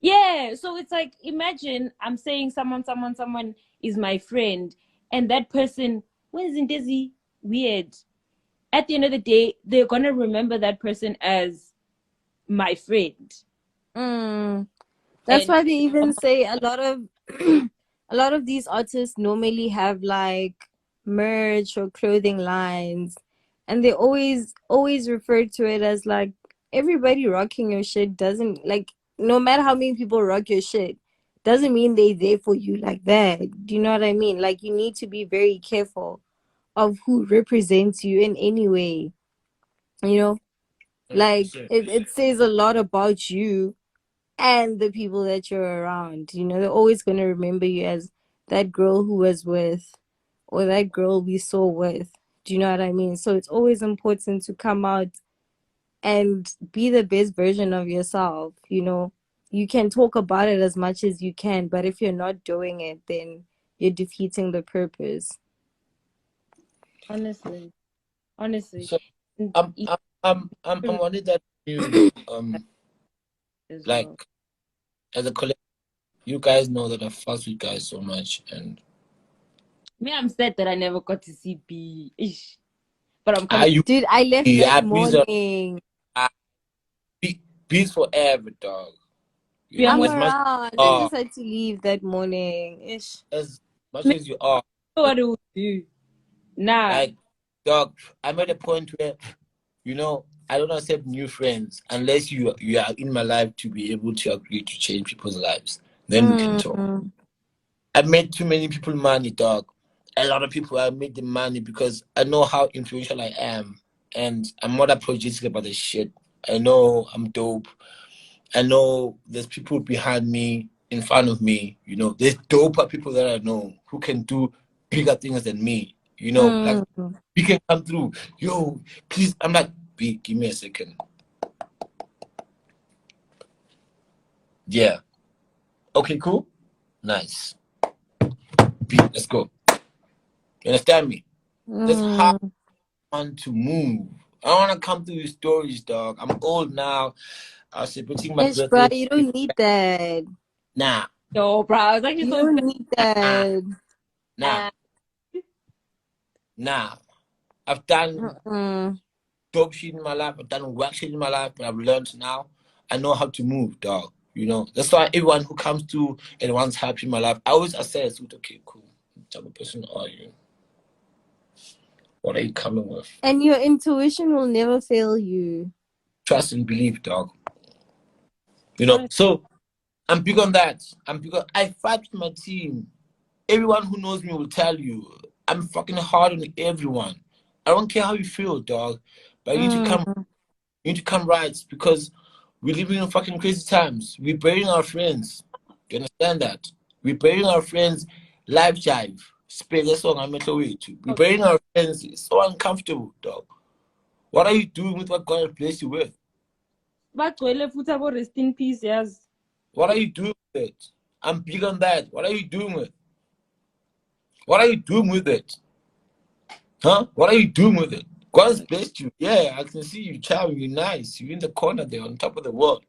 Yeah, so it's like imagine I'm saying someone is my friend, and that person wasn't Dizzy weird. At the end of the day, they're gonna remember that person as my friend. Mm. That's And why they even say a lot of a lot of these artists normally have like merch or clothing lines, and they always refer to it as like everybody rocking your shit doesn't like no matter how many people rock your shit doesn't mean they there for you like that. Do you know what I mean? Like you need to be very careful of who represents you in any way. You know, like 100%. it says a lot about you and the people that you're around. You know, they're always going to remember you as that girl who was with or that girl we saw with. Do you know what I mean? So it's always important to come out and be the best version of yourself. You know, you can talk about it as much as you can, but if you're not doing it, then you're defeating the purpose. honestly, So and I'm wanting that you as like well. as a collective, you guys know that I fuss with you guys so much and Me, I'm sad that I never got to see B. Ish. But I'm are coming. you Dude, I left that yeah, morning. peace forever, dog. You B, know, I'm I'm waiting as much as around. you I are, just had to leave that morning. Ish. as much as you are, what it would do. Nah. like dog, I'm at a point where, you know, I don't accept new friends unless you are in my life to be able to agree to change people's lives. Then we can talk. Mm. I made too many people money, dog. A lot of people I made the money because I know how influential I am, and I'm not apologetic about the shit. I know I'm dope. I know there's people behind me, in front of me. You know, there's doper people that I know who can do bigger things than me. You know, like Mm. we can come through. Yo, please. I'm like, B, give me a second. Yeah. Okay, cool. Nice. B, let's go. You understand me? That's how Mm. I want to move. I want to come through your stories, dog. I'm old now. I was celebrating my Ish, bro, birthday. you don't need that. Nah, Yo, bro, I was actually You so don't sad. need nah, that. nah, nah. I've done Mm. dope shit in my life. I've done whack shit in my life, but I've learned now. I know how to move, dog. You know, that's why everyone who comes through and wants help in my life, I always assess, okay, cool. What type of person are you? What are you coming with? And your intuition will never fail you. Trust and believe, dog. You know, Honestly, so I'm big on that. I'm big on, I fight with my team. Everyone who knows me will tell you I'm fucking hard on everyone. I don't care how you feel, dog. But Mm. you need to come right because we're living in fucking crazy times. We're burying our friends. Do you understand that? We're burying our friends live jive. Spare that song I'm metal way to. We're burying our friends. It's so uncomfortable, dog. What are you doing with what God has blessed you with? bagcwele futhi abo rest in peace, yes. What are you doing with it? I'm big on that. What are you doing with it? What are you doing with it? Huh? What are you doing with it? God's blessed you. Yeah, I can see you charming. You're nice. You're in the corner there on top of the world.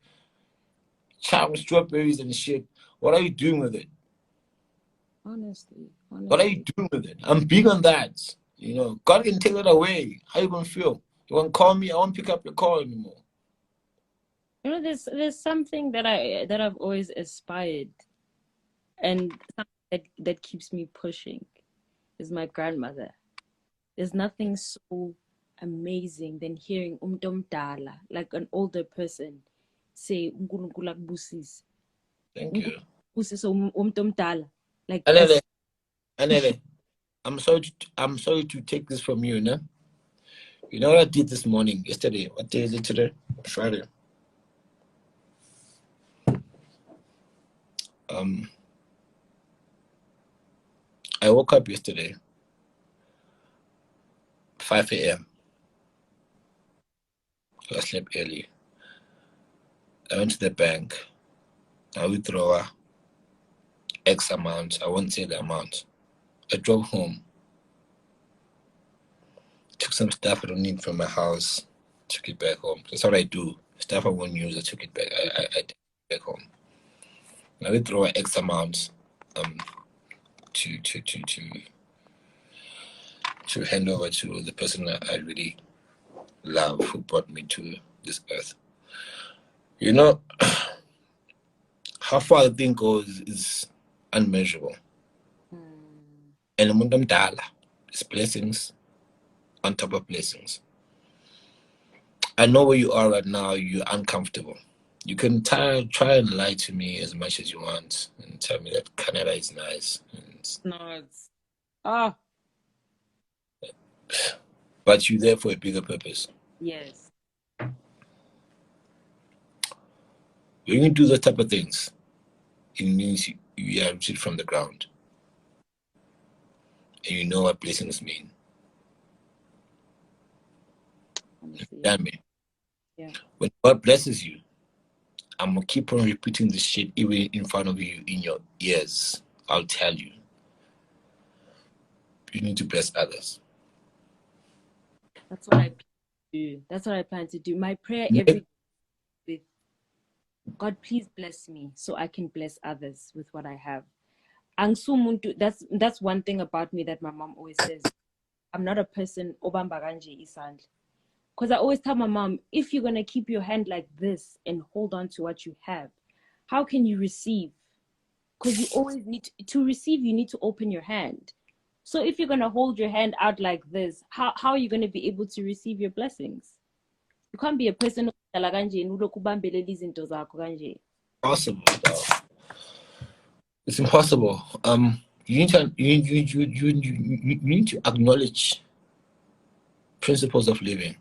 Charming strawberries and shit. What are you doing with it? Honestly. What are you doing with it? I'm big on that. You know, God can take that away. How you gonna feel? You wanna call me? I won't pick up your call anymore. You know, there's something that I've always aspired, and that keeps me pushing is my grandmother. There's nothing so amazing than hearing umtomdala, like an older person, say uNkulunkulu akubusise. Thank you. Busise umtomdala. Like Anele, Anele, I'm sorry to take this from you, no? You know what I did this morning, yesterday? What day is it today? Friday. I woke up yesterday, 5 a.m. So I slept early. I went to the bank. I withdraw X amount. I won't say the amount. I drove home. Took some stuff I don't need from my house. Took it back home. That's what I do. Stuff I won't use, I took it back. I take it back home. I withdraw X amount to hand over to the person that I really love, who brought me to this earth. You know, how far the thing goes is unmeasurable. And Mundam Dala is blessings on top of blessings. I know where you are right now, you're uncomfortable. You can try and lie to me as much as you want and tell me that Canada is nice. No, it's but you're there for a bigger purpose. yes. When you do those type of things, it means you are rooted from the ground. And you know what blessings mean. Understand me? Yeah. When God blesses you, I'm going to keep on repeating this shit even in front of you, in your ears. I'll tell you. You need to bless others. That's what I plan to do. That's what I plan to do. My prayer every day with God, please bless me so I can bless others with what I have. That's one thing about me that my mom always says. I'm not a person obamba kanje isandla. Because I always tell my mom, if you're gonna keep your hand like this and hold on to what you have, how can you receive? Because you always need to receive, you need to open your hand. So if you're gonna hold your hand out like this, how are you gonna be able to receive your blessings? You can't be a person Possible, though. It's impossible. You need to acknowledge principles of living.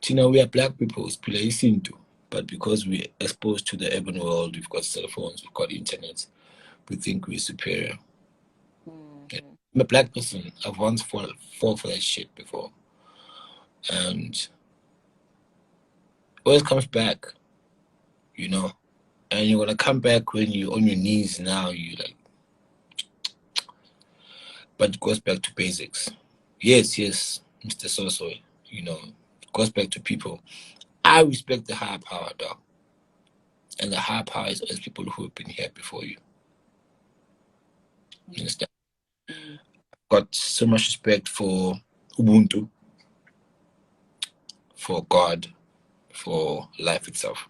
You know, we are black people, but because we're exposed to the urban world, we've got cell phones, we've got internet, we think we're superior. I'm a black person. I've once fall for that shit before. And always comes back, you know. And you're gonna come back when you're on your knees now, you like, but it goes back to basics. Yes, Mr. Soso, you know, it goes back to people. I respect the higher power, dog. And the higher power is always people who have been here before you. You understand? Got so much respect for Ubuntu, for God, for life itself.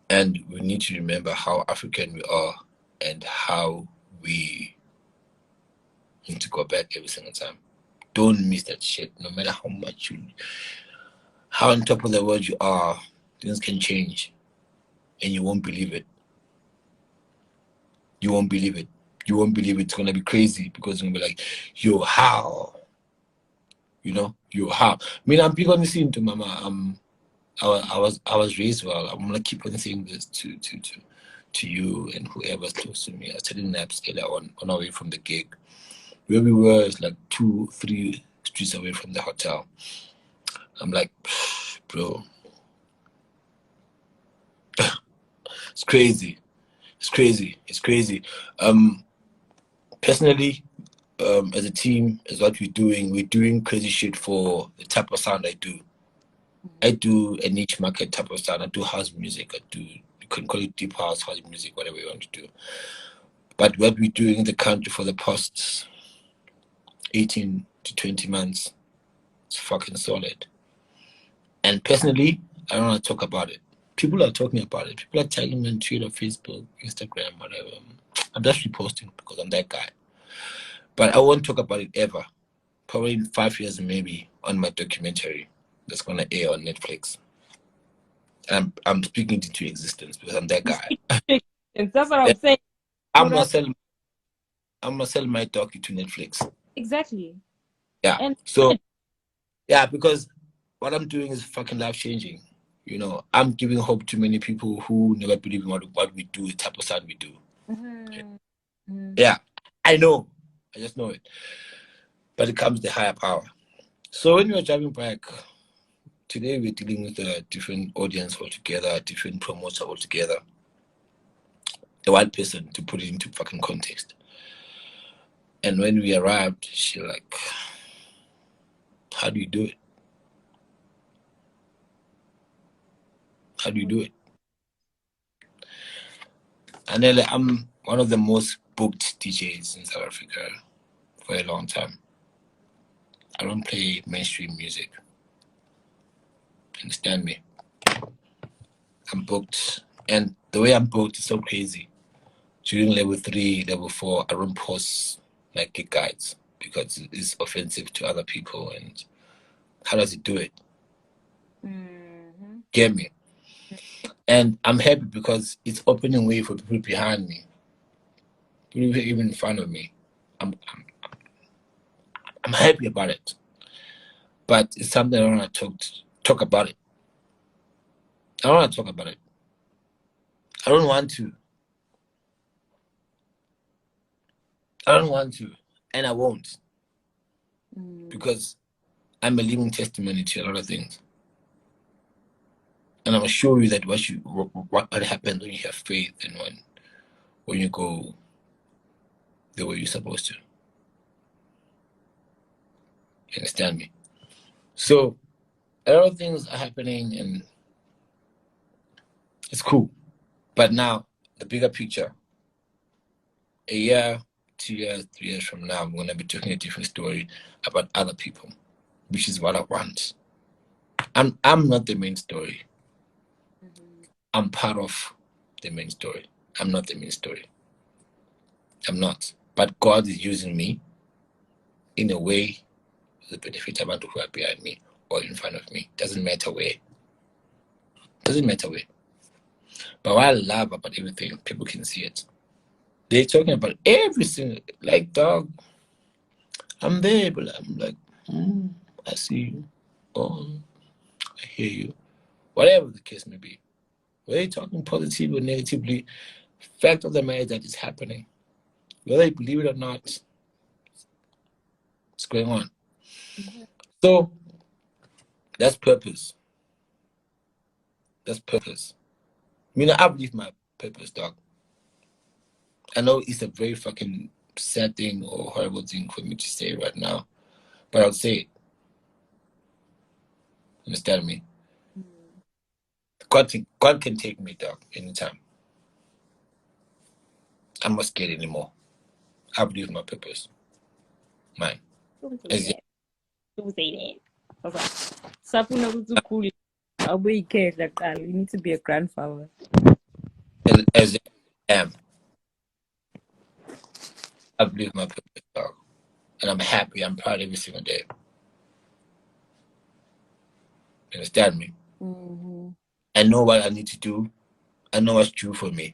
And we need to remember how African we are and how we need to go back every single time. Don't miss that shit. No matter how on top of the world you are, things can change. And you won't believe it. You won't believe it. You won't believe it. It's gonna be crazy because you're gonna be like, yo, how? You know, yo, how? I mean, I'm big on the scene to Mama. I was raised well. I'm gonna keep on saying this to you and whoever's close to me. I was telling Naps earlier on our way from the gig. Where we were is like 2-3 streets away from the hotel. I'm like, bro, it's crazy. It's crazy. It's crazy. Personally, as a team, as what we're doing crazy shit for the type of sound I do. I do a niche market type of sound. I do house music. You can call it deep house music, whatever you want to do. But what we're doing in the country for the past 18 to 20 months is fucking solid. And personally, I don't want to talk about it. people are talking about it. People are tagging me on Twitter, Facebook, Instagram, whatever. I'm just reposting because I'm that guy. But I won't talk about it ever. Probably in 5 years, maybe, on my documentary that's gonna air on Netflix. And I'm speaking it into existence because I'm that guy. And that's what I'm saying. I'm gonna sell my docu to Netflix. Exactly. Yeah. And so yeah, because what I'm doing is fucking life changing. You know, I'm giving hope to many people who never believe in what we do, the type of sound we do. Yeah, I know. I just know it. But it comes the higher power. So when you're driving back, today we're dealing with a different audience altogether, a different promoter altogether. The one person, to put it into fucking context. And when we arrived, she like, how do you do it? How do you do it? And then I'm one of the most booked DJs in South Africa for a long time. I don't play mainstream music. Understand me? I'm booked. And the way I'm booked is so crazy. During level 3, level 4, I don't post like gig guides because it's offensive to other people. And how does it do it? Get me? And I'm happy because it's opening way for people behind me, people even in front of me. I'm happy about it, but it's something I don't want to talk about it. I don't want to talk about it. I don't want to. I don't want to, and I won't, because I'm a living testimony to a lot of things. And I'm assure you that what happens when you have faith and when you go the way you're supposed to. You understand me? So a lot of things are happening and it's cool. But now the bigger picture, a year, 2 years, 3 years from now, I'm gonna be talking a different story about other people, which is what I want. I'm not the main story. I'm part of the main story. I'm not the main story. I'm not. But God is using me in a way to benefit abantu who are behind me or in front of me. Doesn't matter where. Doesn't matter where. But what I love about everything, people can see it. They're talking about everything. Like, dog, I'm there, but I'm like, I see you. Oh, I hear you. Whatever the case may be. Whether you're talking positively or negatively, fact of the matter is that it's happening. Whether you believe it or not, it's going on. So that's purpose. That's purpose. I mean, I believe my purpose, dog. I know it's a very fucking sad thing or horrible thing for me to say right now, but I'll say it. Understand me? God can take me, dog, anytime. I'm not scared anymore. I believe my purpose. Mine. Don't say that. Sapuna kuzukhula. Awubuyikhehle qala. You need to be a grandfather. As I am. I believe my purpose, dog. And I'm happy. I'm proud every single day. You understand me? I know what I need to do. I know what's true for me.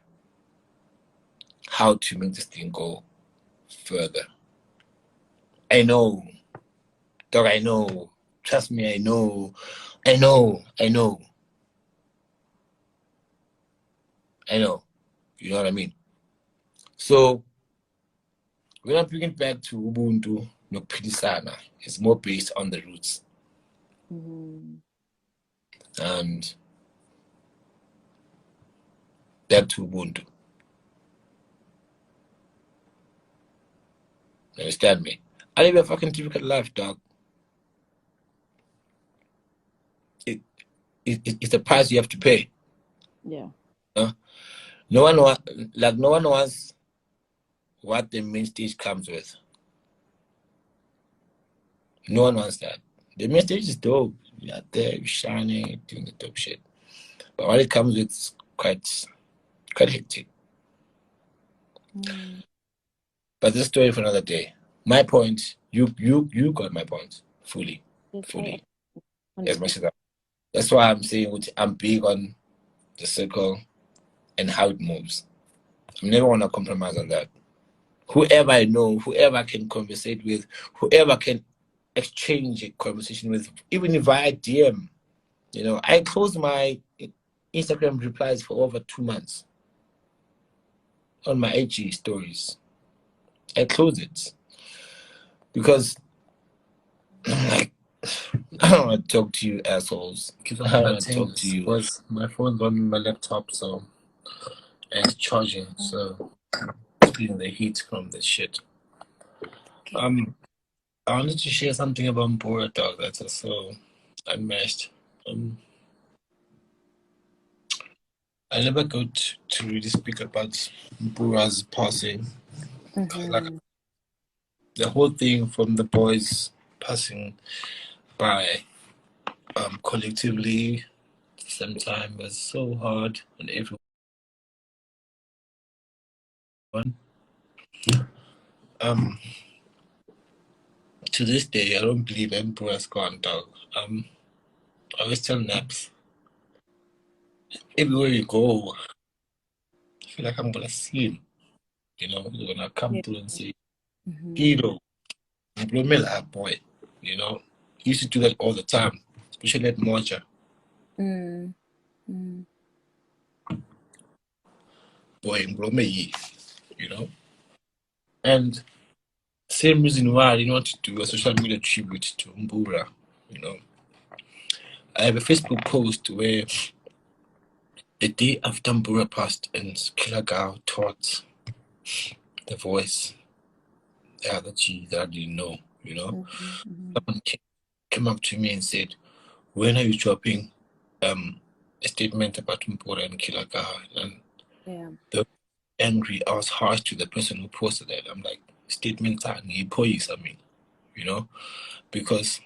How to make this thing go further. I know. Dog, I know. Trust me, I know. I know. I know. I know. You know what I mean? So, when I'm bringing back to Ubuntu, Nopidisana, it's more based on the roots. And back to Ubuntu. You understand me? I live a fucking difficult life, dog. It's the price you have to pay. Yeah. No one wants what the main stage comes with. No one wants that. The main stage is dope. You're out there, you're shining, doing the dope shit. But what it comes with is quite hectic. But this story for another day. My point, you got my point fully. As much as that. That's why I'm saying I'm big on the circle and how it moves. I never want to compromise on that. Whoever I know, whoever I can conversate with, whoever I can exchange a conversation with, even via DM. You know, I closed my Instagram replies for over 2 months on my IG stories. I closed it because I'm like, I don't want to talk to you assholes. I don't want to talk to you. Was my phone's on my laptop, so it's charging, so feeling the heat from this shit. I wanted to share something about Mpura, dog. That's so unmatched. I never got to really speak about Mpura's passing. Like the whole thing from the boys passing by collectively at the same time was so hard on everyone. To this day, I don't believe Mpura's gone, dog. I always tell Naps, everywhere you go, I feel like I'm gonna see him. You know, he's gonna come through and say, Hero, Mplomela, boy. You know, he used to do that all the time, especially at Moja. Boy, Mplome, you know. And same reason why I didn't want to do a social media tribute to Mpura, you know. I have a Facebook post where the day after Mpura passed and Kilagao taught the voice, the other G that I didn't know, you know. Someone came up to me and said, when are you dropping a statement about Mpura and Kilagao? And the angry, I was harsh to the person who posted that. I'm like, statements are police, I mean, you know, because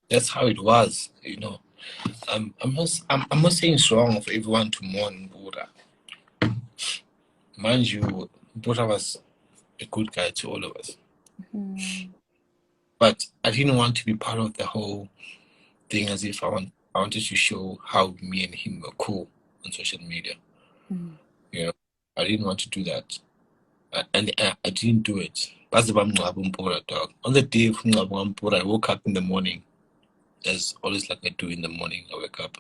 that's how it was, you know. I'm not saying it's wrong for everyone to mourn Mpura. Mind you, Mpura was a good guy to all of us. But I didn't want to be part of the whole thing as if I wanted to show how me and him were cool on social media. You know, I didn't want to do that. And I didn't do it. That's about Mpura, dog. On the day of Mpura, I woke up in the morning. As always like I do in the morning. I wake up,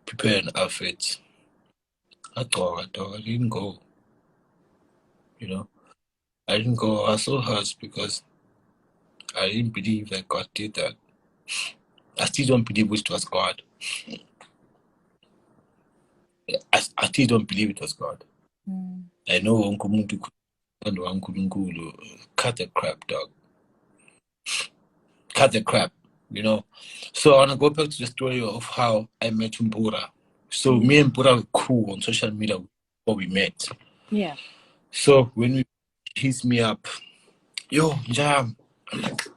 prepare an outfit. I didn't go. You know, I didn't go. I was so hurt because I didn't believe that God did that. I still don't believe it was God. I still don't believe it was God. I know cut the crap, dog. Cut the crap, you know. So I want to go back to the story of how I met Mpura. So me and Mpura were cool on social media before we met. Yeah. So when he hits me up, yo, Jam, I'm like,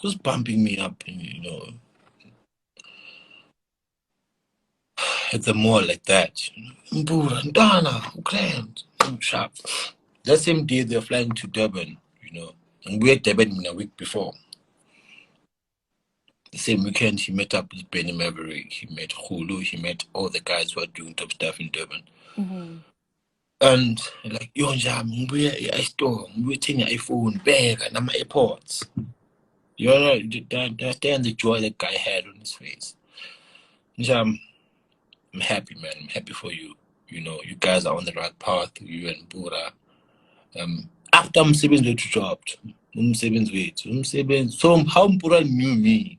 who's bumping me up, you know, at the mall like that? Mpura, Ndana, Grand, sharp. That same day they're flying to Durban, you know, and we had Durban in a week before. The same weekend, he met up with Benny Maverick, he met Hulu, he met all the guys who are doing top stuff in Durban. And like, yo, Jam, I store, we're taking your iPhone, bag, and my AirPods. You know, understand the joy that guy had on his face. Jam, I'm happy, man. I'm happy for you. You know, you guys are on the right path, you and Mpura. After Msebenzi dropped, Msebenzi, so how Mpura knew me,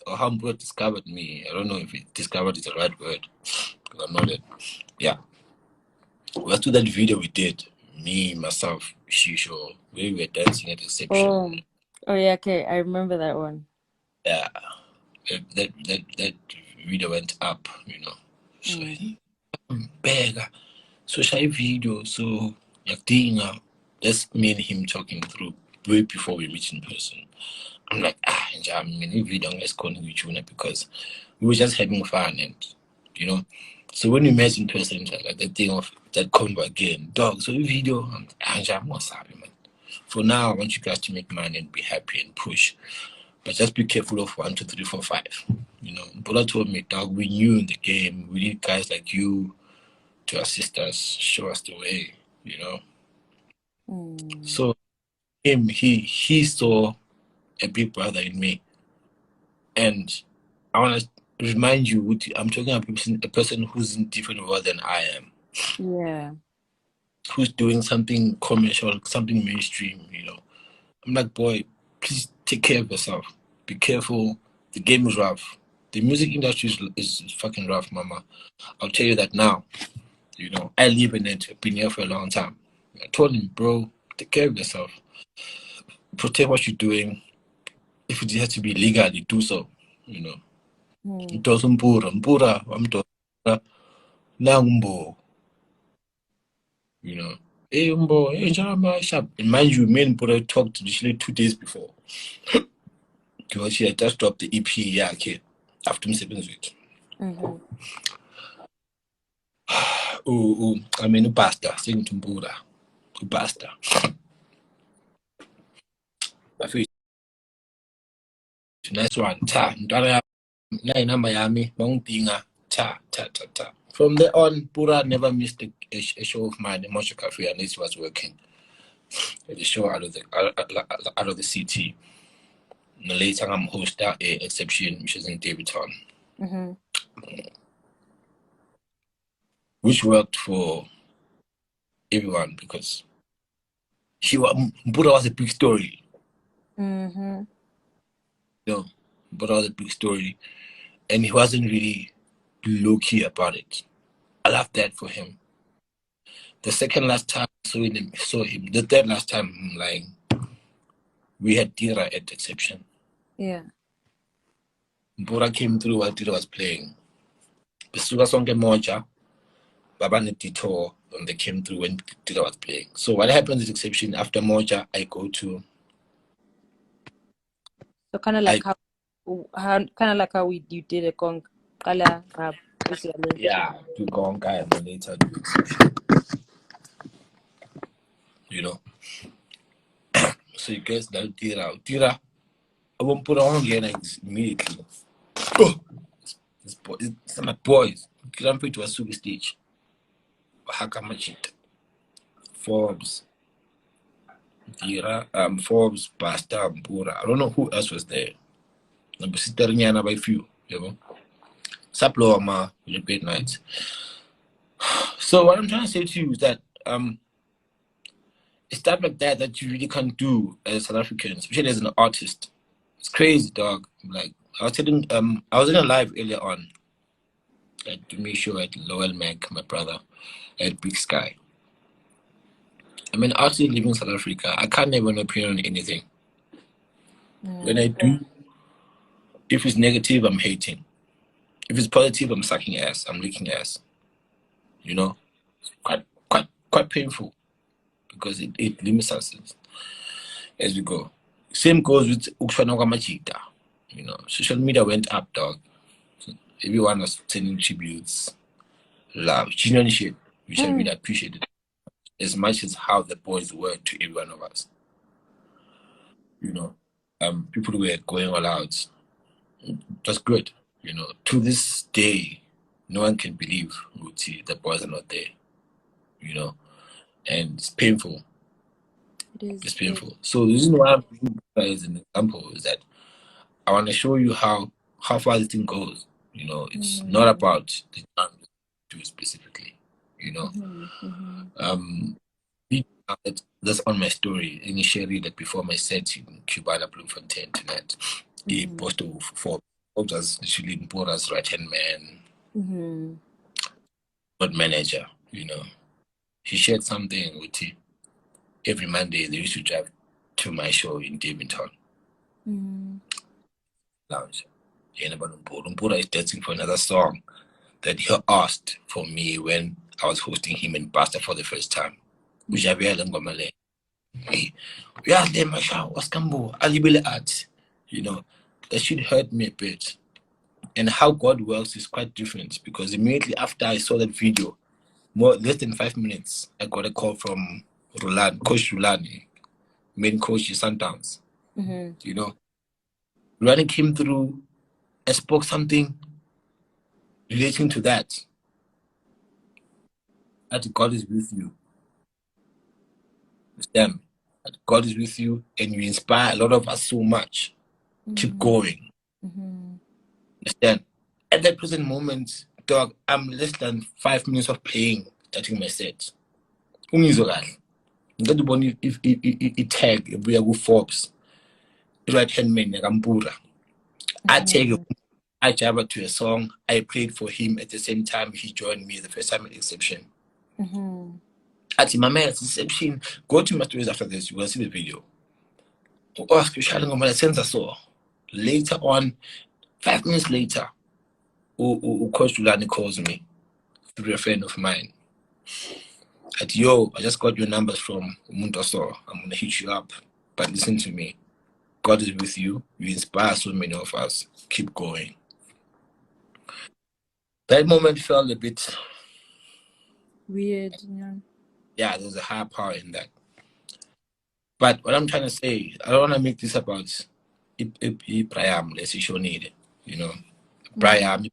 or how Mpura discovered me, I don't know if discovered is the right word, because I'm not it. Yeah. Well, to that video we did, me, myself, Shisho, we were dancing at reception. Oh yeah, okay, I remember that one. Yeah. That video went up, you know. So big social video, so that's me and him talking through way before we meet in person. I'm like, I mean, if we don't let's call you because we were just having fun and you know. So when we met in person, like the thing of that convo again, dog. So the video, I'm not happy, man. For now, I want you guys to make money and be happy and push. But just be careful of 1, 2, 3, 4, 5. You know, Bola told me, dog, we new in the game. We need guys like you to assist us, show us the way, you know. So he saw a big brother in me. And I want to remind you, I'm talking about a person who's in a different world than I am. Yeah. Who's doing something commercial, something mainstream, you know. I'm like, boy, please take care of yourself. Be careful. The game is rough. The music industry is fucking rough, mama. I'll tell you that now. You know, I live in it. I've been here for a long time. I told him, bro, take care of yourself. Protect what you're doing. If it has to be legally, do so. You know. It doesn't mpura, nangbo. You know. Hey, mbo, hey, sharp. And mind you, me and Mpura talked literally 2 days before. Because she had just dropped the EP, yeah, okay, after 7 weeks. I mean, pasta, sing to Mpura. Pasta. I feel nice one. Ta, number yami, bong tinga, ta. From there on, Pura never missed a show of mine in Mocha Cafe unless it was working. The show out of the CT. And later, I'm host that a exception, which is in Davidton, which worked for everyone because Pura was a big story. You know, Pura was a big story, and he wasn't really low-key about it. I love that for him. The second last time I saw him, the third last time, I'm lying, we had Tira at exception. Yeah. Mpura came through while Tira was playing. Besuka sonke moja, Baba Netito, and they came through when Tira was playing. So what happens is exception, after moja, I go to... So kind of like how you did a gong color rap. Yeah, to Gonga and then later do exception. You know. So you guys now Tira, I won't put on again immediately. Oh, it's my boys. Grand Prix to a super stage. Hakamachit. Forbes. Tira, Forbes, Pasta, Mpura. I don't know who else was there. I'm sitting here by few, you know. Saplo ma, really great nights. So what I'm trying to say to you is that it's stuff like that you really can't do as South Africans, especially as an artist. It's crazy, dog. Like I was telling, I was in a live earlier on at me show at Lowell Mac, my brother, at Big Sky. I mean, after leaving South Africa, I can't have an opinion on anything. When I do, if it's negative, I'm hating. If it's positive, I'm sucking ass. I'm licking ass. You know, quite painful because it limits us as we go. Same goes with Ukshwana Machita. You know, social media went up, dog. So everyone was sending tributes, love, genuine shit, which I really appreciated as much as how the boys were to every one of us. You know, people were going all out. That's good. You know, to this day, no one can believe Uti, the boys are not there. You know, and it's painful. It's painful. So the reason why I'm bringing as an example is that I want to show you how far this thing goes. You know, it's not about the do specifically. You know, that's on my story. Initially, that before my set in Cubana Bloemfontein tonight, he posted for was literally Mpura's right-hand man, but manager. You know, he shared something with him. Every Monday they used to drive to my show in Davidton Lounge. Mpura is dancing for another song that he asked for me when I was hosting him in Basta for the first time. We are there, my show was Cambo, Alibele Art. You know, that should hurt me a bit. And how God works is quite different, because immediately after I saw that video, less than 5 minutes, I got a call from Coach Rulani, main coach of Sundowns. You know, Rulani came through and spoke something relating to that God is with you. Understand? That God is with you, and you inspire a lot of us so much. Keep going. Understand? At that present moment, dog, I'm less than 5 minutes of playing, starting my set. If tag we are Forbes, right hand man mpura. I take I jabber to a song. I played for him at the same time he joined me the first time at Exception. At my man's Exception, go to my stories after this, you will see the video. Ask you shouting on my sensor saw. Later on, 5 minutes later, Coach Dulani calls me through a friend of mine. At yo, I just got your numbers from Muntoso. I'm gonna hit you up. But listen to me. God is with you. You inspire so many of us. Keep going. That moment felt a bit weird. Yeah, there's a higher power in that. But what I'm trying to say, I don't want to make this about Ibrahim, let's say, you know, Ibrahim,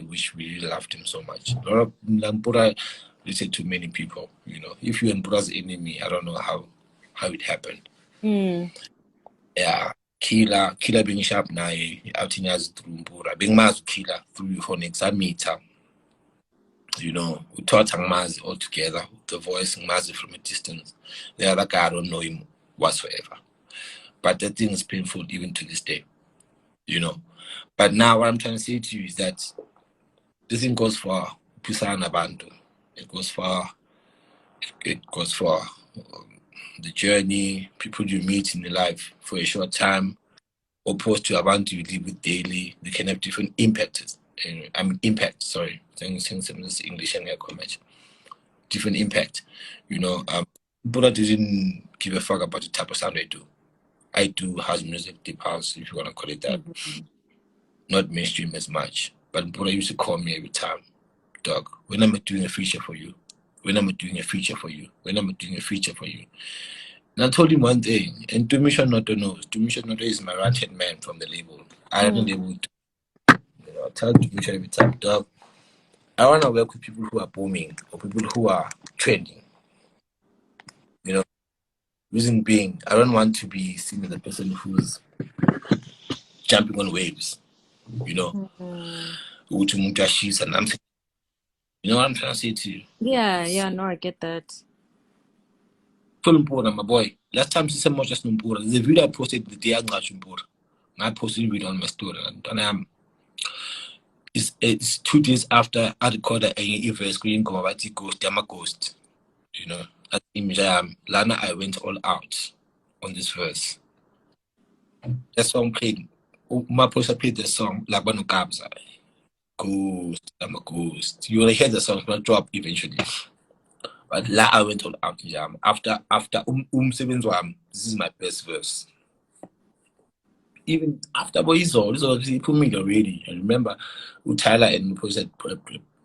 which we really loved him so much. Mpura listened to many people, you know. If you're Mpura's enemy, I don't know how it happened. Yeah, Killer being sharp now, outing us through Mpura, being Maz Killer through Phonics, meter. You know, we taught Mazi all together, the voice Mazi from a distance. The other guy, I don't know him whatsoever. But that thing is painful even to this day, you know. But now what I'm trying to say to you is that this thing goes for Pusana Bantu. It goes for the journey, people you meet in your life for a short time, opposed to Abantu you live with daily. They can have different impacts. Sorry. Saying some English and much. Different impact. You know, Buddha didn't give a fuck about the type of sound I do. I do house music, deep house, if you want to call it that. Not mainstream as much. But Buddha used to call me every time, dog, when am I doing a feature for you? When am I doing a feature for you? When am I doing a feature for you? And I told him one thing, and Tumisha Noto knows. Tumisha Noto is my right-hand man from the label. I don't able to, you know, tell Tumisha every time, dog, I want to work with people who are booming or people who are trending. You know, reason being, I don't want to be seen as a person who's jumping on waves. You know, you know what I'm trying to say to you? Yeah, no, I get that. Full Mpura, my boy. Last time she said much just Mpura. There's a video I posted the day I got Mpura. I posted a video on my story, and it's 2 days after I recorded a screen Komabati Ghost, Yama Ghost. You know, at image Lana, I went all out on this verse. That song played. My poster played the song Labano Kabza. Ghost, I'm a ghost. You will hear the song gonna drop eventually. But la I went all out jam. After this is my best verse. Even after boys all this already put me already. I remember Tyler and poster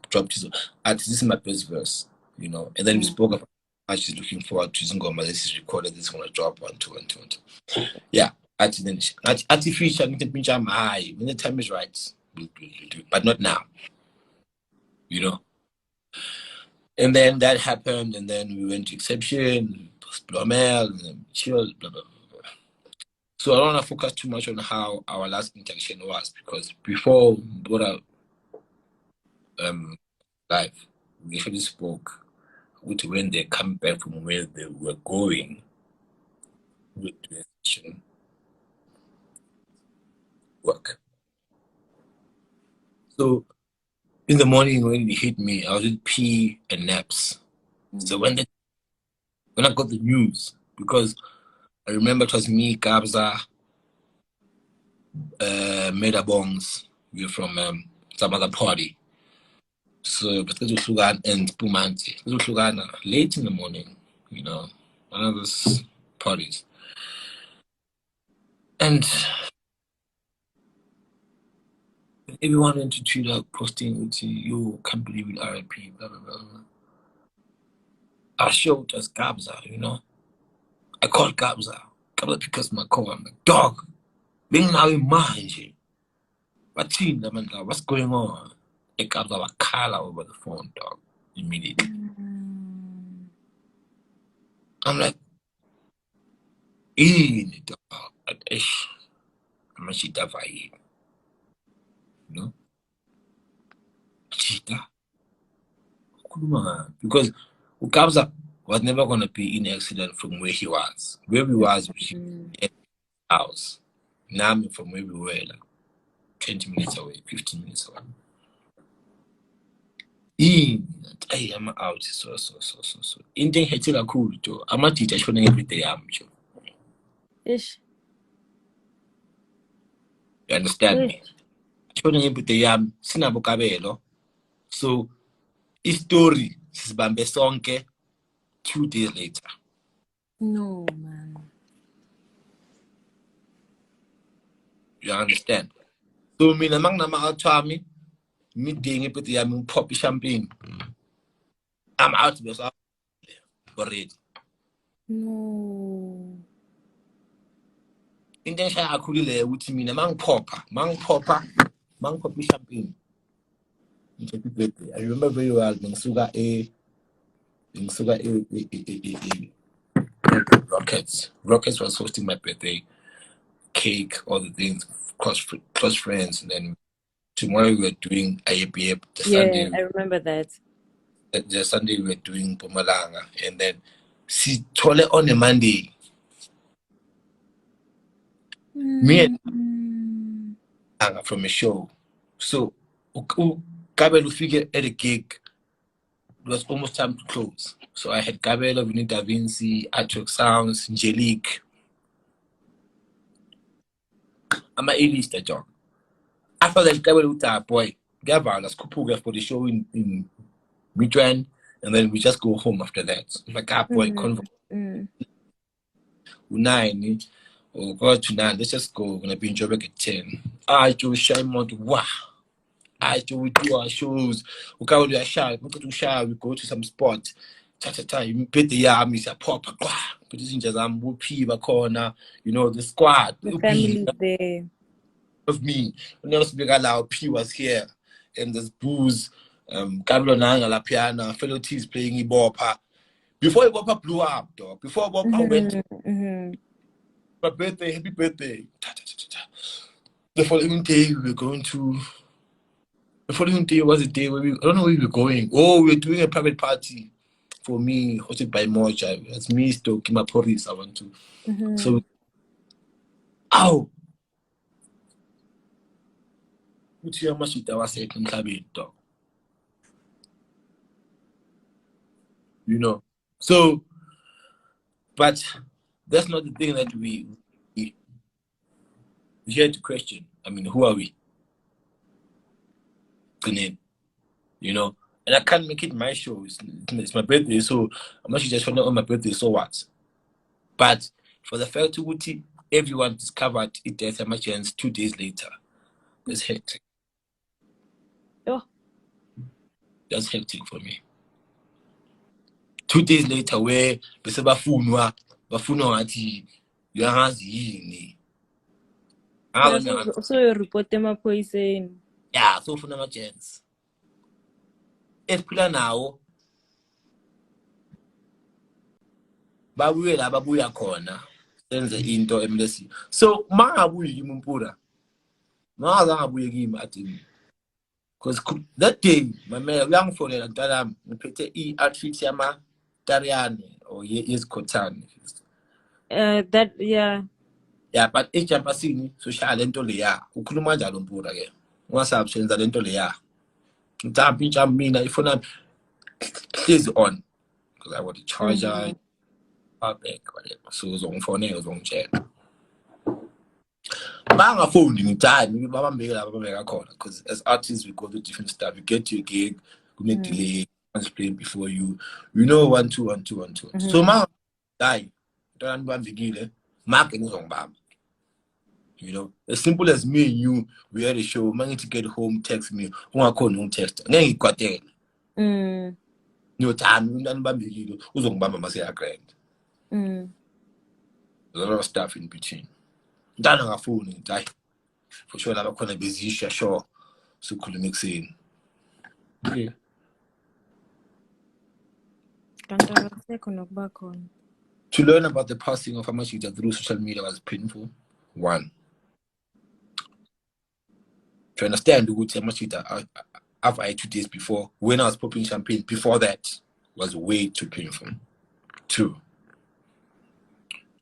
dropped his this is my best verse, you know. And then we spoke about how she's looking forward to Zingoma. This is recorded, this is gonna drop 1, 2, and 2. Yeah. At feature high when the time is right, we'll do, but not now. You know. And then that happened, and then we went to Exception, Blomel, and then Chill, blah, blah, blah, blah. So I don't want to focus too much on how our last interaction was, because before Bora live, we actually spoke with when they come back from where they were going with the Exception work. So in the morning when it hit me, I was with pee and naps. So when I got the news, because I remember it was me, Kabza, Meda Bongs, we were from some other party. So but and Pumanti. Late in the morning, you know, one of those parties. And everyone went to Twitter posting to you, can't believe it, RIP, blah, blah, blah, blah. I showed us Gabza, you know. I called Gabza. Gabza because my call. I'm like, dog, being now in mind, what's going on? I Gabza like Kala over the phone, dog, immediately. I'm like, dog, I'm a cheetah, you know, cheetah. Because Gabza was never going to be in accident from where he was. Where we was house. Now I'm from where we were, like 20 minutes away, 15 minutes away. I am out, so. In the head, cool, Joe. I'm a teacher showing every day, I'm sure. Ish. You understand me? Showing every day, I'm Sinabocabelo. So, his story is Bambe Sonke 2 days later. No, man. You understand? So, me, among them, I'll try me. Me doing it with the poppy champagne. I'm out of this already. No. In the shower, I could lay with me, among poppy champagne. I remember very well in Sugar A, Rockets. Rockets was hosting my birthday, cake, all the things, close friends, and then tomorrow we were doing IAPA. Yeah, I remember that. The Sunday we were doing Pumalanga, and then see Tole on a Monday. Me and from a show. So Gabelo figure at a gig. It was almost time to close. So I had Gabelo, Vinny Da Vinci, Atrox Sounds, Angelique. I'm an A-lister, John. I felt like Gabelo with our boy. Gabalo, let's go for the show in Midrand, and then we just go home after that. My car boy, Nine, or go to 9, let's just go. We're going to be in Joburg at 10. I do Shaimont, wow. I do our shows. We go to a shower. We go to some spot. You put the army, a pop, but this is just whoopee, corner, you know, the squad. The family there. Of me. When I was big allowed, P was here. And there's booze, Gabriel Nang, amapiano, fellow T's playing Ibopa. Before Ibopa blew up, dog. Before Ibopa went my birthday, happy birthday. The following day we were going to. The following day was a day where I don't know where we were going. Oh, we were doing a private party for me, hosted by Moja. It's me, Stoke, my police. I want to. So, ow. Which year much it was said in Tabby, dog. You know. So, but that's not the thing that we here to question. I mean, who are we? You know, and I can't make it my show. It's my birthday, so I'm not just on my birthday. So what? But for the fact that everyone discovered it death emergency 2 days later, that's hectic. Oh, that's hectic for me. 2 days later, where Besabafunwa, Bafuno you are so you report them up poison. Yeah, so for no chance. If people now, Babuela Babuya corner, sends the into embassy. So, Mahabu Mumpura. Mahabu him at him. Because that day, my man, young for the Daram, Pete E. Architama, Dariani, or yes, Kotan. That, yeah. Yeah, but each Ampasini, so shall Lentolea, Ukuluma Jalumpura again. Once I've changed the Lentolea. Tapping jump me, if I'm please on. Because I want the charger, so it's on for nails on chair. Bang a phone in time, maybe Mama made a call. Because as artists, we go to different stuff. You get to a gig, we make delay, once playing before you. You know, 1 2 1 2 1 2. So, Mama die. Don't want to begin. Mark is on Bam. You know, as simple as me and you, we had a show, man, to get home, text me, I call no text. And then he got there. No time, who's on Bama say a grand. There's a lot of stuff in between. Done on a phone, die. For sure, I'm going to be sure. So could mix in. Yeah. To learn about the passing of Amashita through social media was painful. One. To understand the good Amashita after 2 days before, when I was popping champagne, before that was way too painful. 2.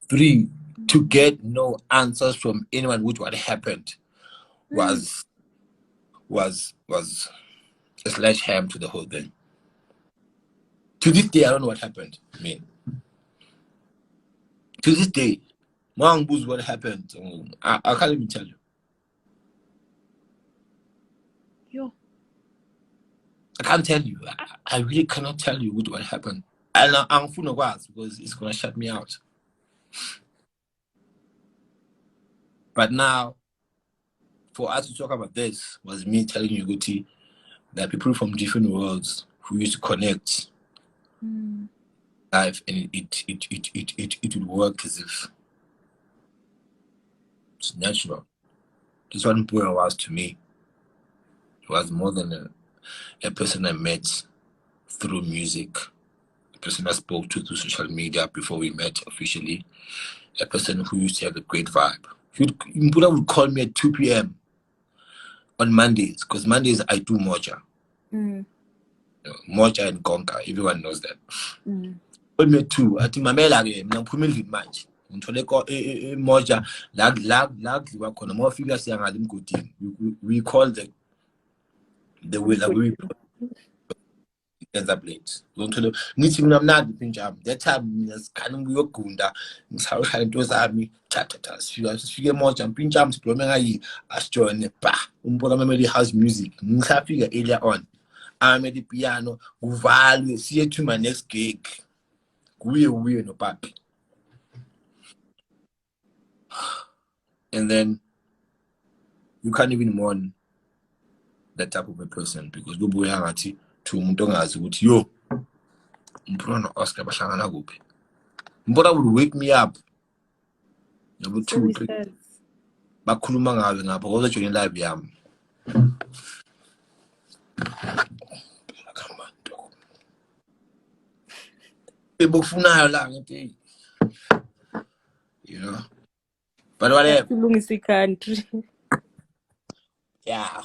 3. To get no answers from anyone with what happened was a sledgehammer to the whole thing. To this day, I don't know what happened. I mean, to this day, Mom knows what happened. I can't even tell you. I can't tell you. I really cannot tell you what happened. And I'm full of words because it's going to shut me out. But now, for us to talk about this was me telling you, Guti, that people from different worlds who used to connect life, and it would work as if it's natural. This one Mpura was to me. It was more than a person I met through music, a person I spoke to through social media before we met officially, a person who used to have a great vibe. Mpura would call me at 2 p.m. on Mondays, because Mondays I do Moja. Moja and Gonka, everyone knows that. Call me at 2. I think Mamela again, I'm coming match. Moja, more figures we call the way that we ends up late. Don't tell meeting them not the pinjam. That time is canning we gunda. How kind was army chattas. Figure more jumping jumps, plumbing as join the pa. Memory house music. Nsa figure earlier on. I made the piano, value, see it to my next gig. We no papi. And then you can't even mourn that type of a person because go boy hangati to Mundonga's with yo. Mpura Oscar Bashana Gupi. Mpura would wake me up. Number 2, 3. Bakulumanga and up all the children live yam. You know. But whatever. Country. Yeah.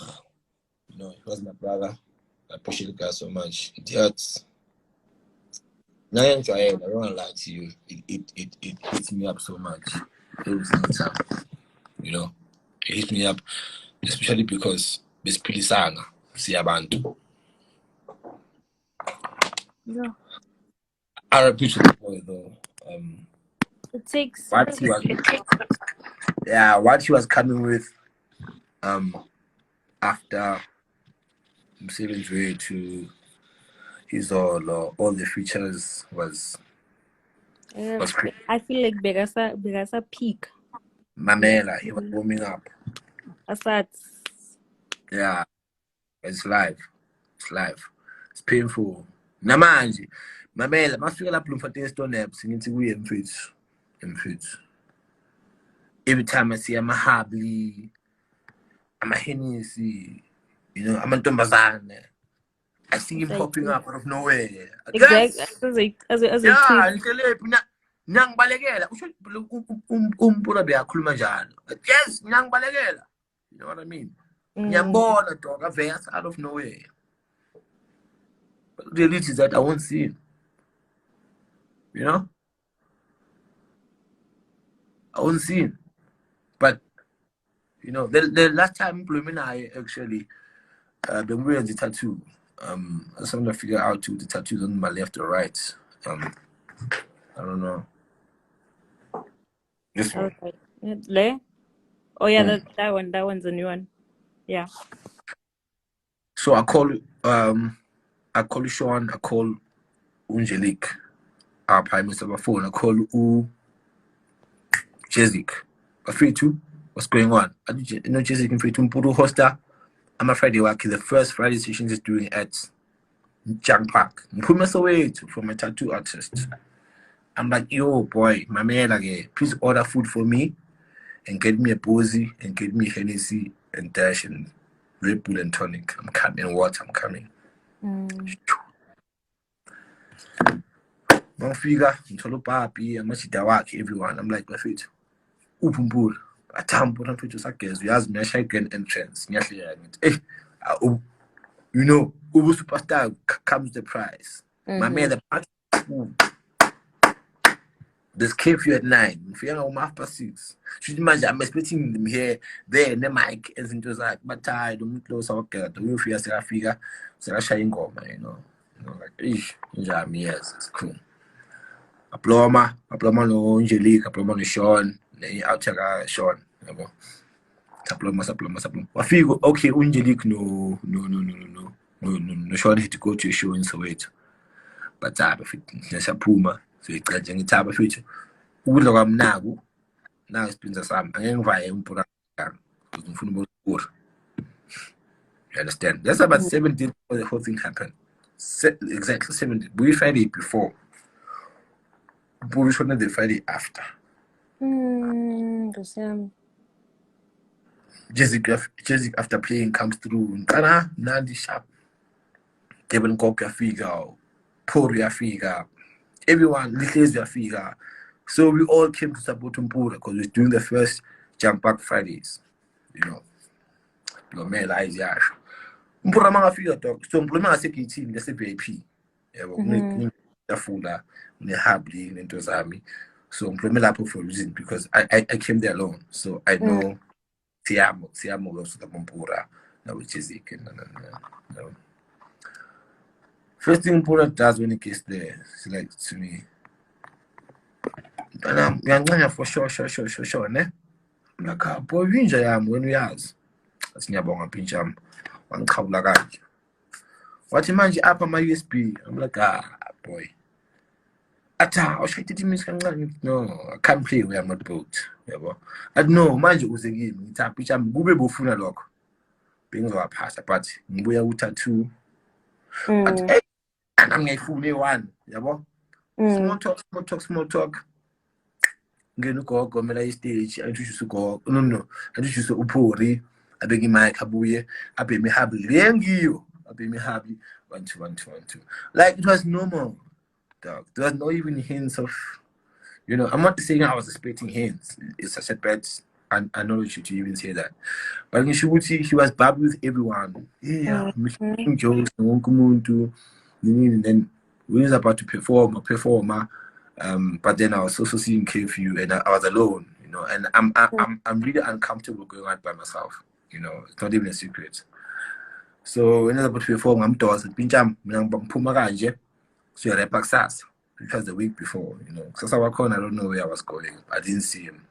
You know, he was my brother. I appreciate the guy so much. It hurts. Now I don't want to lie to you. It hits me up so much every single time. You know, it hits me up, especially because this Pilisanga, Siabantu. Yeah. I appreciate the boy though. It takes what he was coming with after Seven's way to his all the features was great. I feel like Begasa peak. Mamela, he was warming up. Yeah, it's live. It's painful. Namanji, Mamela, must feel up for taste on them singing to we and fits. Every time I see I'm a Habli, I'm a Hennessy, you know, I'm a Tombazan. I see him popping up out of nowhere. Exactly. As a Nyang balegela. Mpura be akulumajano. Yes, nyang balegela. You know what I mean? Nyambona dog a verse out of nowhere. But the reality is that I won't see him. You know? I won't see him. But you know, the last time I actually been wearing the tattoo. I was trying to figure out the tattoos on my left or right. I don't know. This one. Okay. Oh yeah, that one's a new one. Yeah. So I call Sean, I call Angelique, our prime minister by phone, I call Jezik. I free too. What's going on? You know, just looking for Mpuru hoster. I'm a Friday work. The first Friday session is doing at Jang Park. Mpumas away from a tattoo artist. I'm like, yo, boy, my man, like, please order food for me and get me a Posey and get me Hennessy and Dash and Red Bull and tonic. I'm coming, water, I'm coming. One figure, Ntolo Papi, and Machidawaki, everyone. I'm like, my feet. Upumpur. A tampo, not to suckers. We ask me a shaken entrance. You know, Ubu Superstar comes the prize. My man, the party. This curfew at 9. If you're home after 6, should imagine I'm expecting them here, there, and the mic, and it was like, but I don't close our cat. We feel a figure, so I shine go, you know, like, ish, yes, it's cool. A plumber no Angelique, a plumber no Sean, then out check Sean, you know. A plumber. I feel okay, Angelique, no, Sean had to go to a show in Soweto. But I have a fit, there's a Puma, so it's getting a tab of future. Ulo am now it's been the same. I ain't via mpurampura. You understand? That's about 17 before the whole thing happened. Exactly 17. We Friday before. But we shouldn't the Friday after. Jessica after playing comes through. Nandi sharp. Devin Coca figure. Poria figure. Everyone, Little figure. So we all came to support Mpura because we're doing the first Jump Back Fridays. You know. Your man lies yash. Mpura manga figure talk. So Mpura manga seki team, that's a VIP. Yeah, we fuller, we hably into Zami. So Mpura lapo for a reason because I came there alone. So I know Tiamo goes to the Mpura. Now which is it. No. First thing Mpura does when he gets there, it's like to me. And I'm for sure, ne? I'm like, boy, winja yam when we ask. That's near Bonga Pincham. One couple like that. What you manage up on my USB? I'm like, boy. Ata, I should tell me no, I can't play where I'm not built. I know, mind you, was a game. It's a pitch. I'm Bube Bufuna lock. Being our past, but we are tattoo. But and I'm a fool, one. Small talk. Ngeno go mela stage introduce go no introduce upori abegi mic abuye abemi happy lengiyo abemi happy 1 2 1 2 1 2 like it was normal dog. There was no even hints of, you know, I'm not saying I was expecting hints. It's such a bad analogy to even say that, but in Shibuti he was bad with everyone, making jokes and then we was about to perform but then I was also seeing curfew and I was alone, you know, and I'm really uncomfortable going out by myself, you know, it's not even a secret. So when I was about to perform, I'm told so you're Paxas because the week before, you know, so I don't know where I was going. I didn't see him.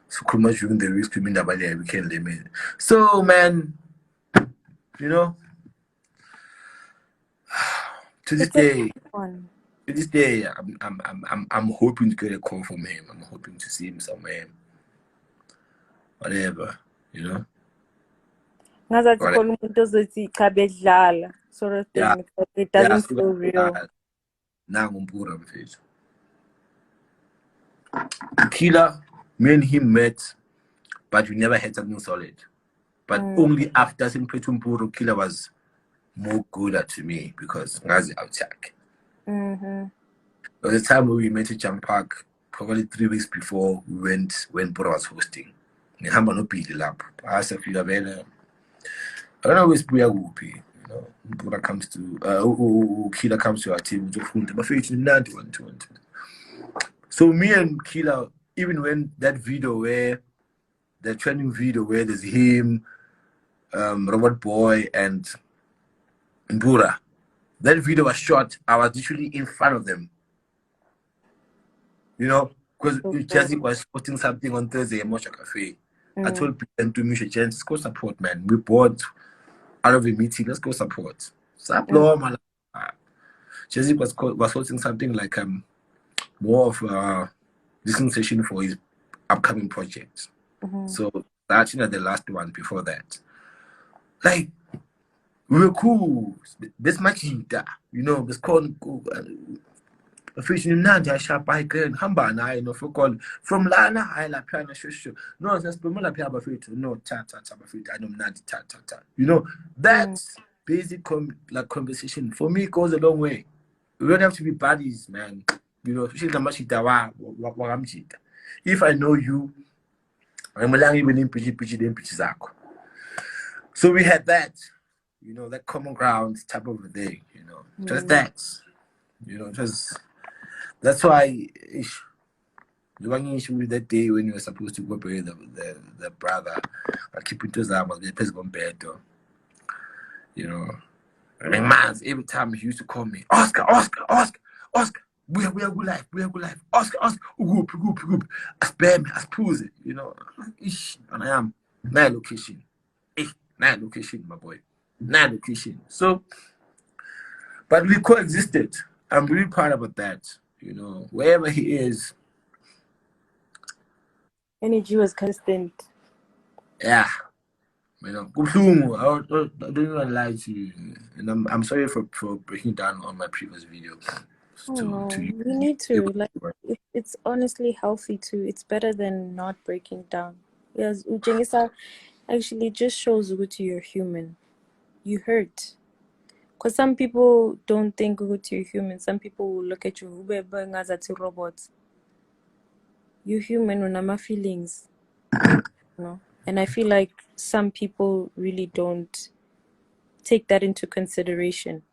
So much during the week screaming that we can't limit. So man, you know, to this day, I'm hoping to get a call from him. I'm hoping to see him somewhere. Whatever, you know. Sort of thing. It doesn't feel real. Now Killer, me and him met, but we never had something solid. But only after Mpuru, Killer was more good to me because Ngazi outside. There was a time when we met at Jump Park, probably 3 weeks before we went when Mpura was hosting. I asked if you have any. I don't always be a whoopee, you know. Mpura comes to Killer comes to our team. So me and Killer, even when that video where the trending video where there's him, Robert Boy and Mpura, that video was shot. I was literally in front of them. You know, because Jazzy was posting something on Thursday at Mosha Cafe. I told people to Misha Jens, let's go support, man. We bought out of a meeting, let's go support. Man. Jazzy was hosting something like more of a listening session for his upcoming project. So actually the last one before that. Like, we were cool. This much, you know, this called officially now. I shall buy grand hamba na you know for call from Lana I la piano shushu. No, just Pamela Piaba fit. No, ta fit. I know not ta. You know, that's basic conversation for me goes a long way. We don't have to be buddies, man. You know, if I know you, I'm even so we had that, you know, that common ground type of a thing, you know, just that, you know, just that's why the one issue with that day when you were supposed to go bury the brother, I keep it to them the place compared to, you know. I mean, man, every time he used to call me, Oscar. We are good life. Oscar, group. I spare me, I suppose it, you know. And I am my location. Night location, my boy. Night location. So, but we coexisted. I'm really proud about that. You know, wherever he is. Energy was constant. Yeah. You know, I don't even lie to you. And I'm sorry for breaking down on my previous video. To you. You need to. Like, it's honestly healthy too. It's better than not breaking down. Yes, Ujengisa actually just shows that you're human. You hurt. Because some people don't think that you're human. Some people will look at you as robots. You're human with my feelings. You know? And I feel like some people really don't take that into consideration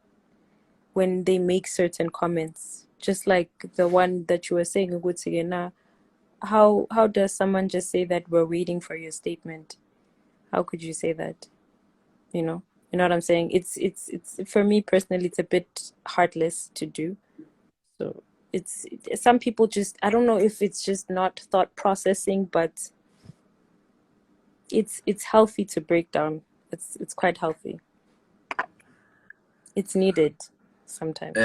when they make certain comments. Just like the one that you were saying, how does someone just say that we're waiting for your statement? How could you say that? You know what I'm saying? It's for me personally, it's a bit heartless to do. So it's some people just, I don't know if it's just not thought processing, but it's healthy to break down. It's quite healthy. It's needed sometimes.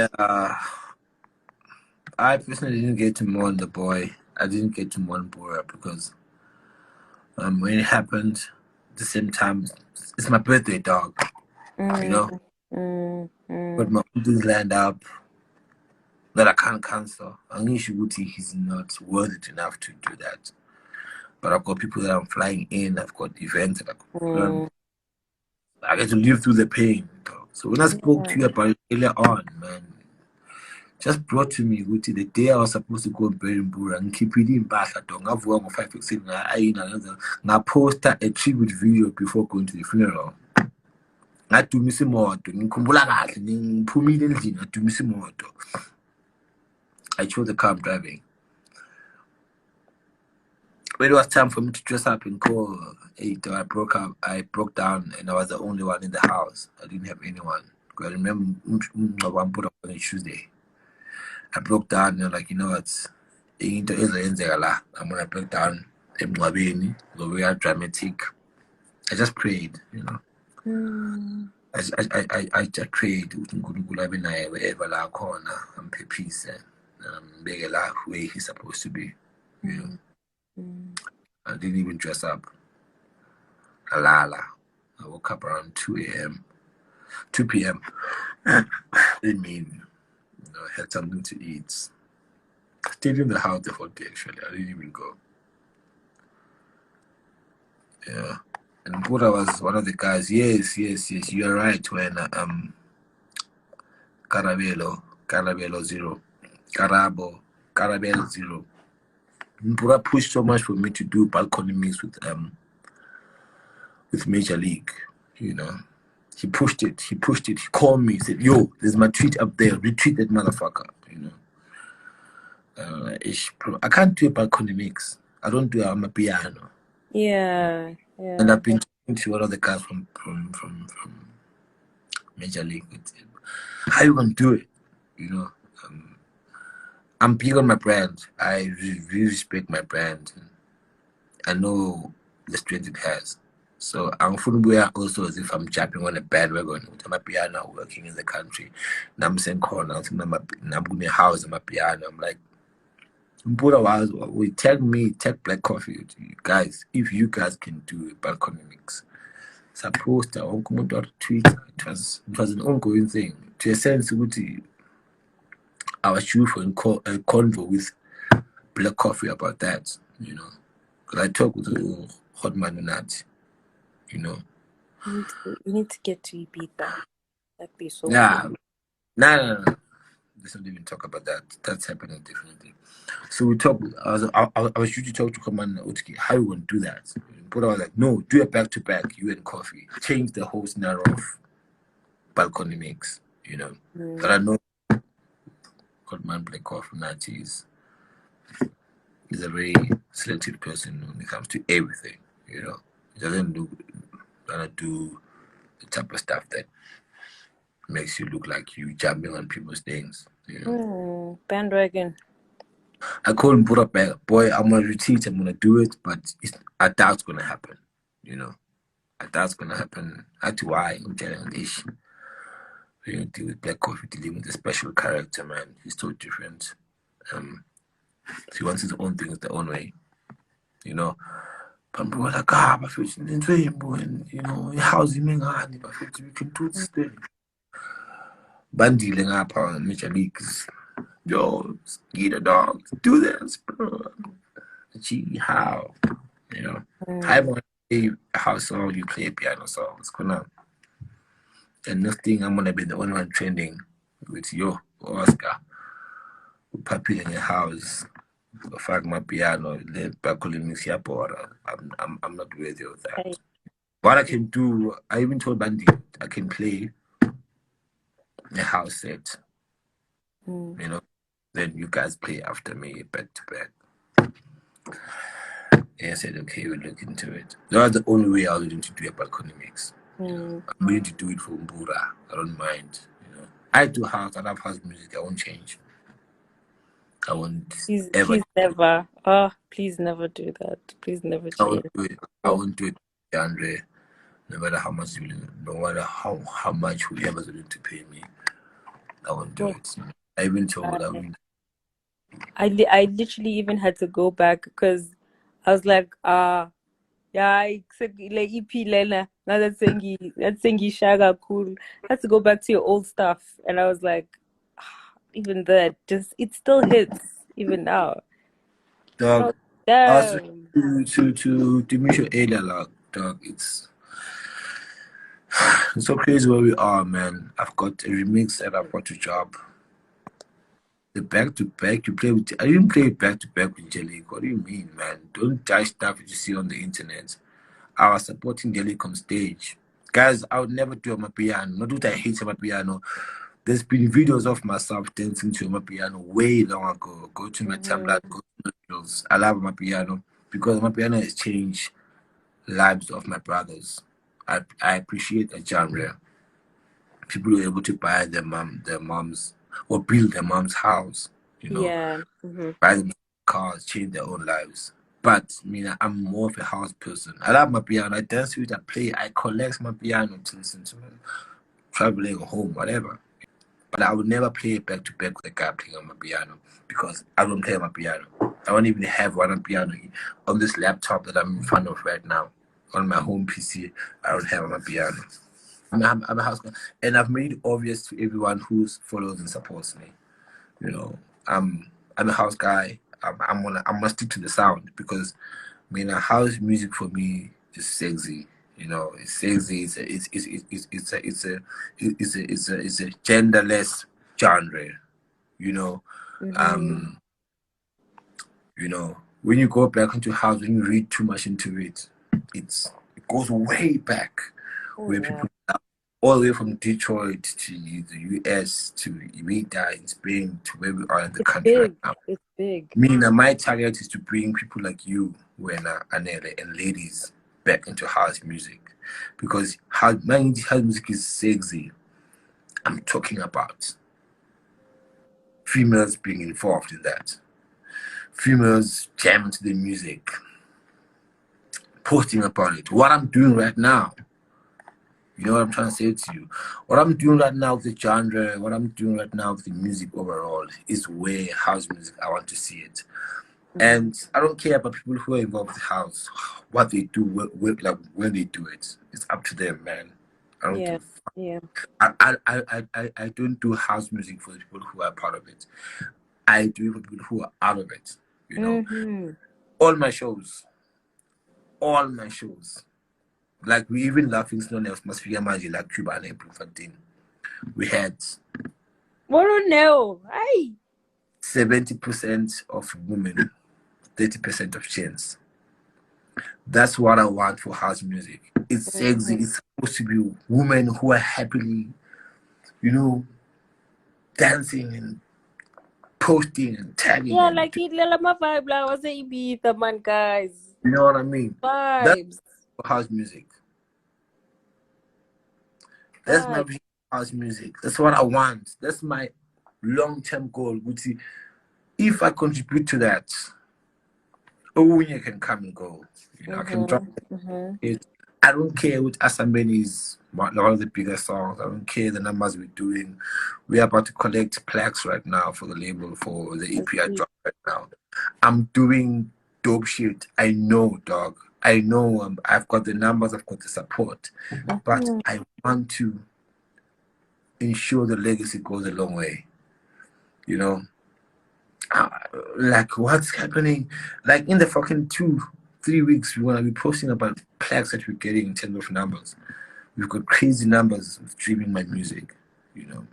I personally didn't get to mourn the boy. I didn't get to mourn Bora because when it happened at the same time, it's my birthday, dog. You know? But my things lined up that I can't cancel. He's not worthy enough to do that. But I've got people that I'm flying in. I've got events that I get to live through the pain. Dog. So when I spoke to you about it earlier on, man, just brought to me the day I was supposed to go and bury Mbura and keep it in back. I don't have 5 6 I posted a tribute video before going to the funeral. I do miss more. I chose the car I'm driving. When it was time for me to dress up and call 8, I broke down, and I was the only one in the house. I didn't have anyone. I remember one put up on a Tuesday. I broke down and I'm like, you know what? I'm gonna break down. The way I dramatic. I just prayed, you know. I just prayed wherever la corner and pay peace and beg a where he's supposed to be. You know. I didn't even dress up. I woke up around 2 p.m. Didn't mean, you know, I had something to eat. Stayed in the house the whole day, actually. I didn't even go. Yeah. And Buddha was one of the guys. Yes, you're right. When Carabello 0. Carabello 0. Buddha pushed so much for me to do balcony mix with Major League, you know. He pushed it. He called me. He said, yo, there's my tweet up there. Retweet that motherfucker, you know. I can't do a balcony mix. I don't do amapiano. Yeah. And I've been talking to one of the guys from Major League. How you gonna do it? You know, I'm big on my brand. I really respect my brand. I know the strength it has. So I'm fully also as if I'm jumping on a bandwagon with my piano working in the country. And I'm saying corner, I'm going to house my piano. I'm like, Mpura was we tag me, tag Black Coffee. Guys, if you guys can do a balcony mix, supposed to tweet. It was an ongoing thing. To a sense, I was due for a convo with Black Coffee about that, you know. Because I talked with the hot man and that, you know. We need to get to beat that. That'd be so Yeah. cool. No. Let's not even talk about that. That's happening differently. So we talked. I was due to talk to Commander Utki. How you want to do that? But I was like, no, do it back to back. You and Coffee change the whole scenario of balcony mix. You know, but I know Hotman Black Coffee Nati is a very selective person when it comes to everything. You know, he doesn't do the type of stuff that makes you look like you jumping on people's things. You know, Bandwagon. I call him put up back. Boy, I'm gonna retreat, I'm gonna do it, but I doubt it's gonna happen. You know, I doubt it's gonna happen. That's why I'm telling this. We don't deal with Black Coffee, dealing with a special character, man. He's so different. He wants his own things the own way. You know. But people are like, but you know, how's he making honey? But we can do this thing. Banding up on Major Leagues. Yo, get a dog. Do this, bro. Gee, how? You know, I want to play a house song, you play a piano song. It's gonna, and next thing I'm gonna be the only one trending with you, Oscar. Papi in your house, fuck my piano, let Bakuli mix your border. I'm not worthy of that. Hey. What I can do, I even told Bandy I can play a house set. You know, then you guys play after me back to back. And I said, okay, we'll look into it. That's the only way I was willing to do a balcony mix. I'm willing to do it for Mbura. I don't mind. You know, I do house. I love house music. I won't change. I won't Please ever. please never do that. Please never I change. won't do it. I won't do it, Andre. No matter how much, no matter how much whoever's willing to pay me, I won't do it. I even told. I literally even had to go back because I was like, yeah, like EP Lena. Now that's saying Shaga cool. I had to go back to your old stuff, and I was like, even that, just it still hits even now. Dog, Damn. to Dimitri earlier, like, dog, it's so crazy where we are, man. I've got a remix and I've got a job. The back to back you play with. I didn't play back to back with Jelly. What do you mean, man? Don't judge stuff you see on the internet. I was supporting Jelly on stage. Guys, I would never do amapiano. Not that I hate amapiano. There's been videos of myself dancing to amapiano way long ago. Go to my Tumblr, go to my videos. I love amapiano because amapiano has changed lives of my brothers. I appreciate the genre. People were able to buy their moms or build their mom's house, you know, Yeah. buy them cars, change their own lives. But I mean, I'm more of a house person. I love my piano. I dance with it. I play. I collect my piano to listen to it, traveling home, whatever. But I would never play it back to back with a guy playing on my piano because I don't play on my piano. I don't even have one on piano on this laptop that I'm in front of right now. On my home PC, I don't have my piano. I'm a house guy, and I've made it obvious to everyone who follows and supports me. You know, I'm a house guy. I'm gonna stick to the sound because I mean, house music for me is sexy. You know, it's sexy. It's a genderless genre. You know, you know, when you go back into house, when you read too much into it, it goes way back where people all the way from Detroit to the US to Ibiza in Spain to where we are in the country right now. It's big. Meaning that my target is to bring people like you, Wena, Anele, and ladies back into house music. Because house music is sexy. I'm talking about females being involved in that. Females jamming to the music, posting about it. What I'm doing right now, You know what I'm trying to say to you? What I'm doing right now with the genre, what I'm doing right now with the music overall is where house music, I want to see it. And I don't care about people who are involved with house, what they do, like when they do it. It's up to them, man. I don't Yeah, give a yeah. I don't do house music for the people who are part of it. I do it for people who are out of it. You know, all my shows, like we even laughing known as must be imagine like Cuba and April 15. We had Well, no. Hey. 70% of women, 30% of gents. That's what I want for house music. It's sexy. It's supposed to be women who are happily, you know, dancing and posting and tagging. Yeah, And like it Lelama vibe, like was the man, guys. you know what I mean? That's Vibes. house music. That's my vision of house music. That's what I want. That's my long-term goal. If I contribute to that, you can come and go. You know, I can drop it. I don't care what Asambeni is one of the biggest songs. I don't care the numbers we're doing. We're about to collect plaques right now for the label for the EP I dropped right now. I'm doing dope shit. I know, dog. I know I've got the numbers, I've got the support. But I want to ensure the legacy goes a long way. You know? Like what's happening? Like in the fucking 2-3 weeks, we're gonna be posting about plaques that we're getting in terms of numbers. We've got crazy numbers of streaming my music, you know.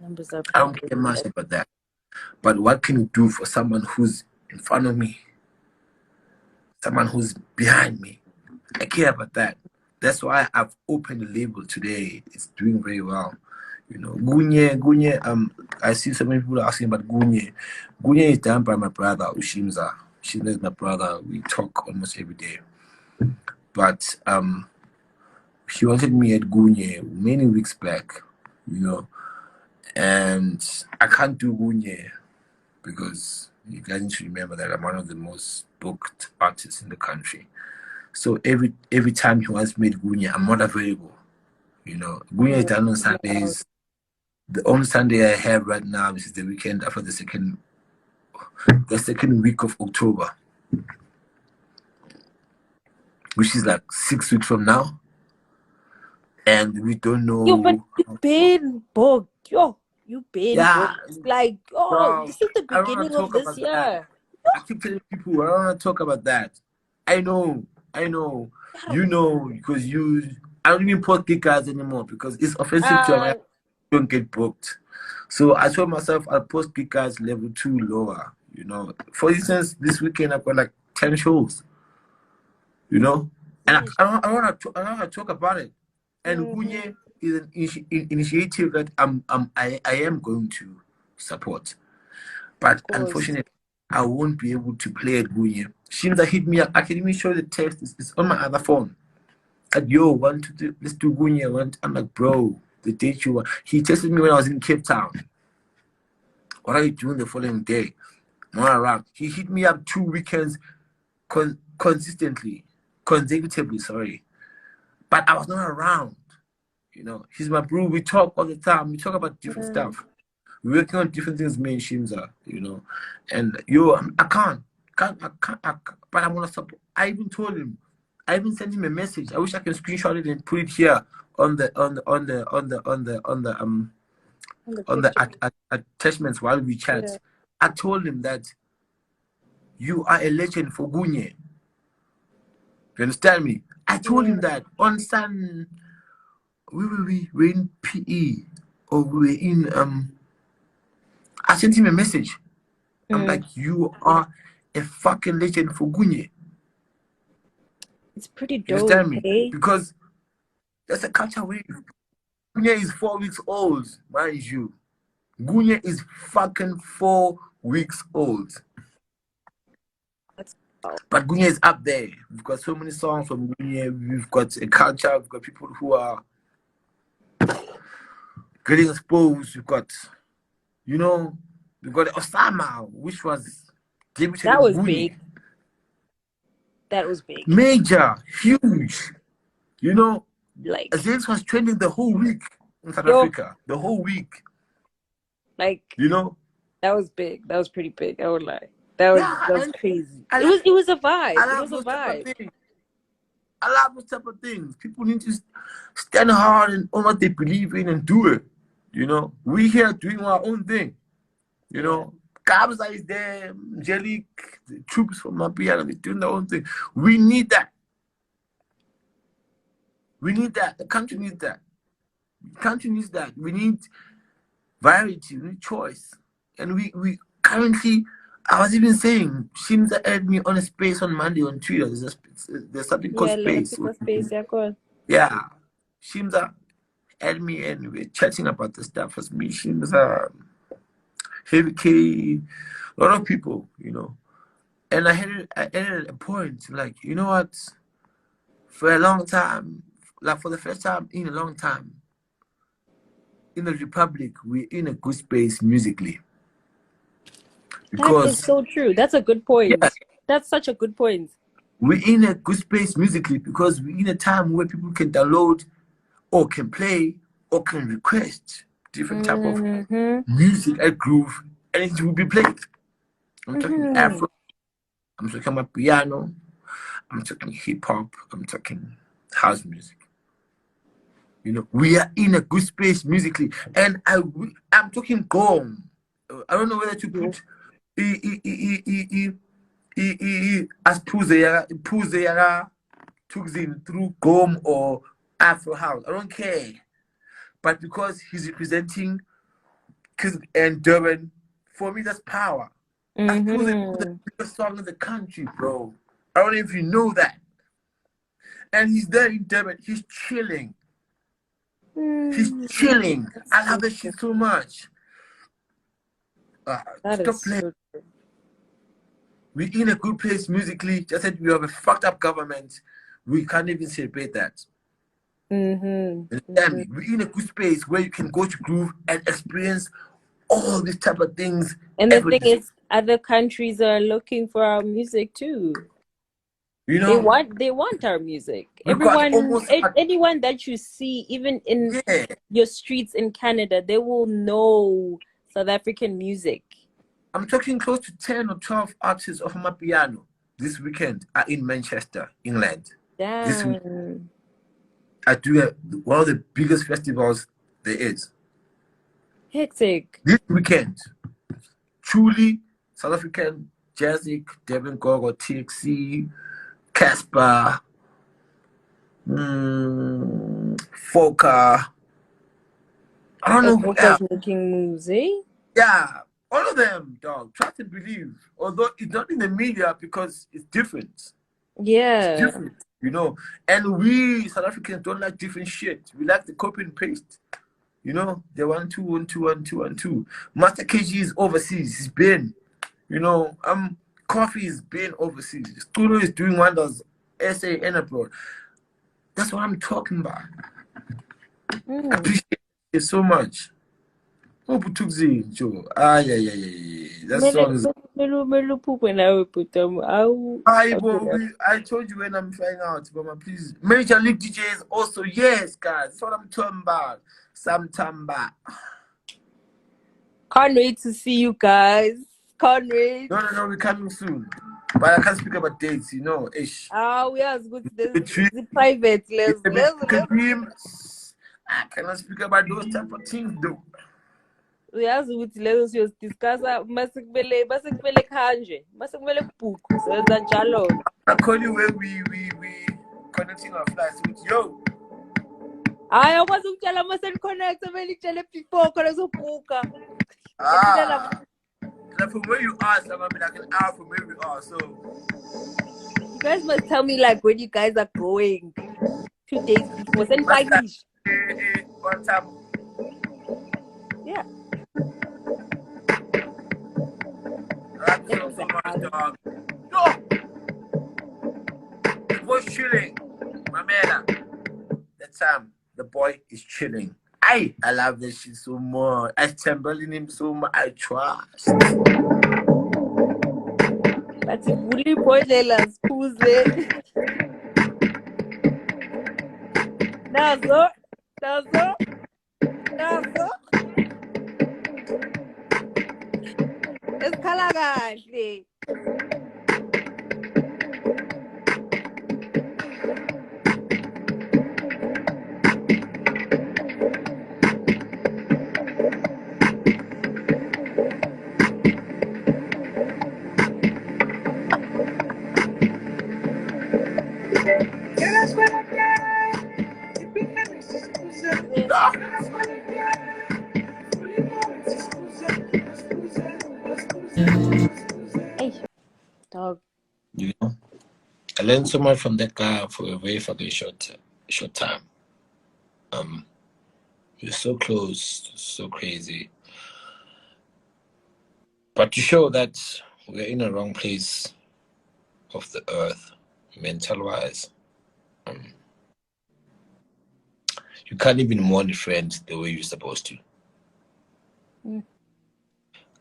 Numbers are I don't care much about that. But what can you do for someone who's in front of me? Someone who's behind me? I care about that. That's why I've opened the label today. It's doing very well. You know, Gunye, I see so many people asking about Gunye. Gunye is done by my brother, Ushimza. Ushimza is my brother. We talk almost every day. But he wanted me at Gunye many weeks back, you know. And I can't do Gunye because you guys need to remember that I'm one of the most booked artists in the country. So every time he wants me at Gunye, I'm not available. You know, Gunye is done on Sundays. The only Sunday I have right now is the weekend after the second week of October, which is like 6 weeks from now. And we don't know. Yo, but you've been booked. Yo, you've been booked. Like, this is the beginning of this year. I keep telling people I don't want to talk about that. I know. You know, because I don't even post gig cards anymore because it's offensive to my don't get booked. So I told myself I'll post gig cards level 2 lower. You know, for instance, this weekend I've got like 10 shows. You know, and I want to talk about it. And Gunye is an initiative that I am going to support, but unfortunately, I won't be able to play at Gunye. Shimza hit me up. I can even show the text. It's on my other phone. Like, yo, let's do Gunye. I'm like, bro, the date you want. He texted me when I was in Cape Town. What are you doing the following day? Not around. He hit me up 2 weekends consecutively, sorry. But I was not around. You know, he's my bro. We talk all the time. We talk about different stuff. We're working on different things, me and Shimza, you know. And yo, I can't. But I'm gonna support. I even told him. I even sent him a message. I wish I can screenshot it and put it here on the attachments while we chat. Yeah. I told him that you are a legend for Gunye. You understand me? I told him that on Sun. We were in PE or we were in I sent him a message. I'm like, you are a fucking legend for Gunye. It's pretty dope. You understand me? Hey? Because there's a culture wave. Gunye is 4 weeks old, mind you. Gunye is fucking 4 weeks old. But Gunye is up there. We've got so many songs from Gunye. We've got a culture. We've got people who are getting exposed. We've got, you know, we've got Osama, which was debuted. That was big. That was big. Major, huge. You know, Like Aziz was training the whole week in South Africa. The whole week. Like, you know, that was big. That was pretty big. I would lie. That was crazy. It was a vibe. I love those type of things. I love those type of things. People need to stand hard and on what they believe in and do it. You know, we here doing our own thing. You know, Kabza is there, Angelique, the troops from amapiano, they're doing their own thing. We need that. We need that. The country needs that. The country needs that. We need variety. We need choice. And we currently, I was even saying, Shimza added me on a space on Monday on Twitter. There's something called space. Yeah. Shimza added me and we're chatting about the stuff as me. Shimza, Heavy K, a lot of people, you know. And I added a point, like, you know what? For a long time, like for the first time in a long time, in the Republic, we're in a good space musically. That is so true. That's a good point. Yeah. That's such a good point. We're in a good space musically because we're in a time where people can download or can play or can request different type of music and groove, and it will be played. I'm talking Afro, I'm talking about piano, I'm talking hip hop, I'm talking house music. You know, we are in a good space musically, and I'm talking gom. I don't know whether to put as Puzeyara took in through gom or Afro house. I don't care. But because he's representing and Durban, for me that's power. That's the biggest song in the country, bro. I don't know if you know that. And he's there in Durban. He's chilling. He's chilling. I love that shit so much. Stop playing. We're in a good place musically. Just said we have a fucked up government. We can't even celebrate that. We're in a good space where you can go to groove and experience all these type of things. And the thing is, other countries are looking for our music too. You know, they want our music. Anyone that you see, even in your streets in Canada, they will know South African music. I'm talking close to 10 or 12 artists of amapiano this weekend are in Manchester, England. Damn. This weekend. I do one of the biggest festivals there is. Hectic. This weekend, truly South African, Jazzic, Devin Gogo, TXC, Casper, Foka. I don't know who else. Making moves, eh? Yeah, all of them, dog. Try to believe. Although it's not in the media because it's different. Yeah. It's different, you know. And we South Africans don't like different shit. We like the copy and paste. You know, the 1 2 1 2 1 2 1 2. Master KG is overseas. He's been, you know, Coffee is been overseas. Studio is doing wonders, SA and abroad. That's what I'm talking about. I appreciate it so much. Oh, Putukzi, Joe. That song is. I told you when I'm flying out, Mama, please. Major League DJs also, yes, guys. That's what I'm talking about. Sometime back. Can't wait to see you guys. Can't wait. No, we're coming soon. But I can't speak about dates, you know. Ish. We are good. The private. I cannot speak about those type of things, though. Uyazi ukuthi lezo siyodiscussa masikubele khanje masikubele bhuku senza njalo. I call you when we connecting our flights with yo. I akwazi ukutshela mase connect vele ngitshele before khona uzobhuka. From where you are, it's gonna be like an hour from where we are. So you guys must tell me like when you guys are going 2 days before. Send package. One time. Yeah. So much, dog. No! The boy's chilling. My man. That time, the boy is chilling. I love this shit so much. I tremble in him so much. I trust. That's a bully boy. Who's it? Nazo. It's kalagashi. Hey, dog. You know, I learned so much from that guy for a very fucking short time. We're so close, so crazy. But to show that we're in the wrong place of the earth, mental wise, you can't even mourn a friend the way you're supposed to.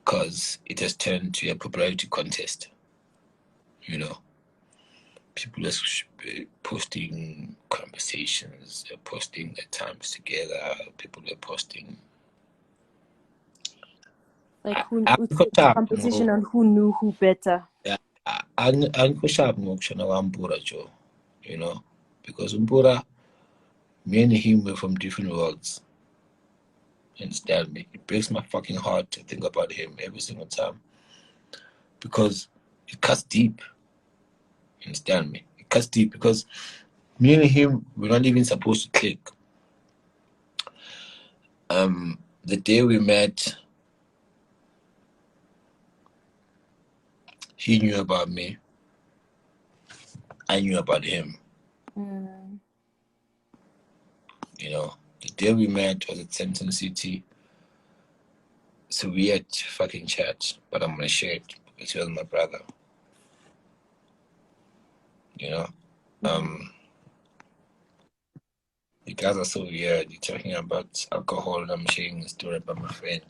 Because it has turned to a popularity contest. You know, people are posting conversations, they're posting their times together, people are posting. Like it's a competition on who knew who better. Yeah, angikho sharp ngokushona kwaMpura Joe, you know, because Mpura, me and him were from different worlds. You understand me? It breaks my fucking heart to think about him every single time because it cuts deep. You understand me? It cuts deep because me and him we're not even supposed to click. The day we met, he knew about me. I knew about him. You know, the day we met was at Central City. It's a weird fucking chat, but I'm gonna share it because he was my brother. You know, you guys are so weird. You're talking about alcohol, and I'm sharing a story about my friend,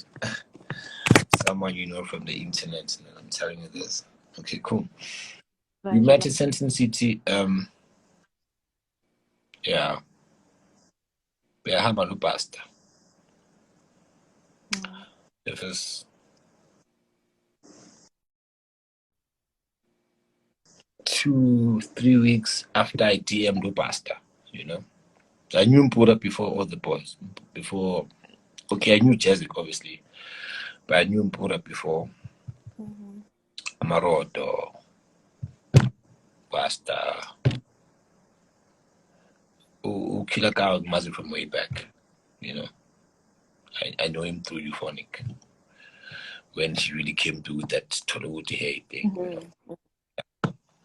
someone you know from the internet, and I'm telling you this. Okay, cool. We met at Central City. Yeah, behamba nopasta. The first 2-3 weeks after I DM'd Upasta, you know. I knew Mpura before all the boys. Before, okay, I knew Jezik obviously, but I knew Mpura before. Amarodo, Pasta, Kilaka Mazi from way back, you know. I know him through Euphonic when he really came to that Tollywood Hey thing. You know?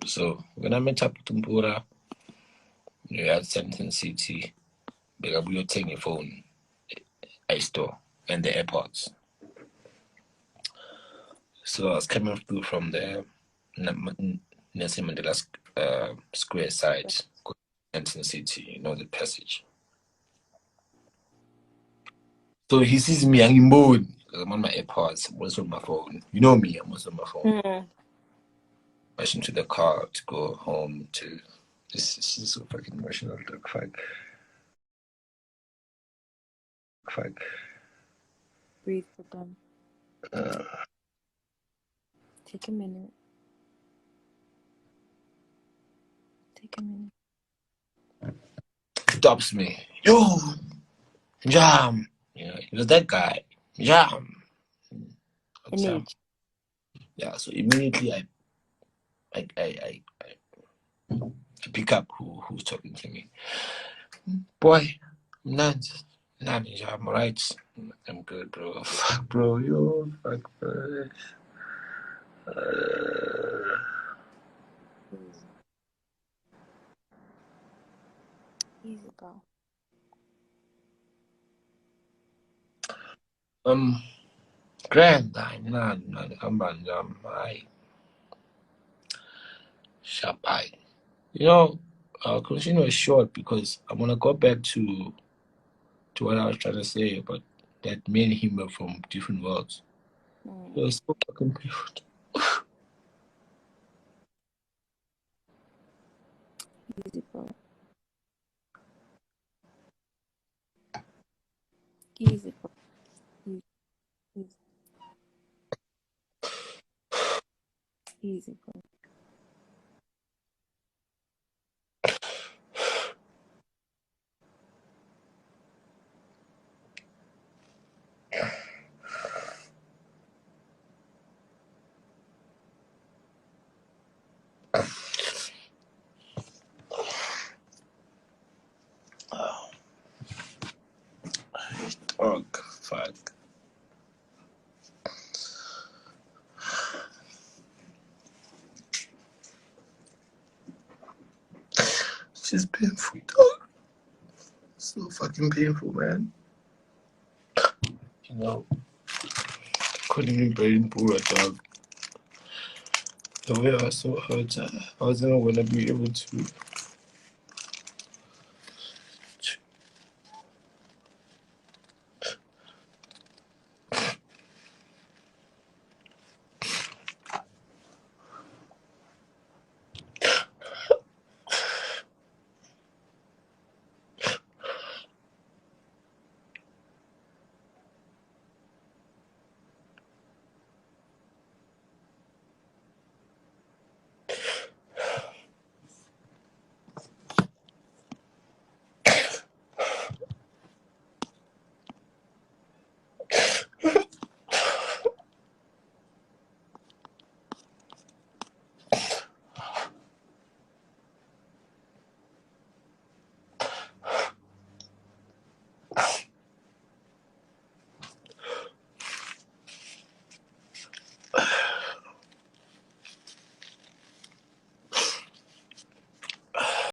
So when I met up with Mpura, we had Central City, we were taking a phone, I store, and the airports. So I was coming through from the Nelson Mandela Square side, Central City, you know, the passage. So he sees me and I'm on my AirPods, I'm also on my phone. You know me, I'm also on my phone. Rushing to the car to go home to this is so fucking emotional. Fuck. Breathe for them. Take a minute. Stops me. Yo, Jam. You know, it was that guy. Jam. Yeah, so immediately I pick up who's talking to me. Boy, I'm right. I'm good, bro. Fuck, bro, yo, fuck, bro. Easy, bro. Grand, I'm sharp eye. You know, I'll continue short because I'm gonna go back to what I was trying to say about that me and him were from different worlds. It was so fucking beautiful. Easy, bro. Easy, bro. Easy, easy, bro. Dog, fuck. It's just painful, dog. So fucking painful, man. You know, couldn't even brain poor, dog. The way I saw her, I wasn't gonna be able to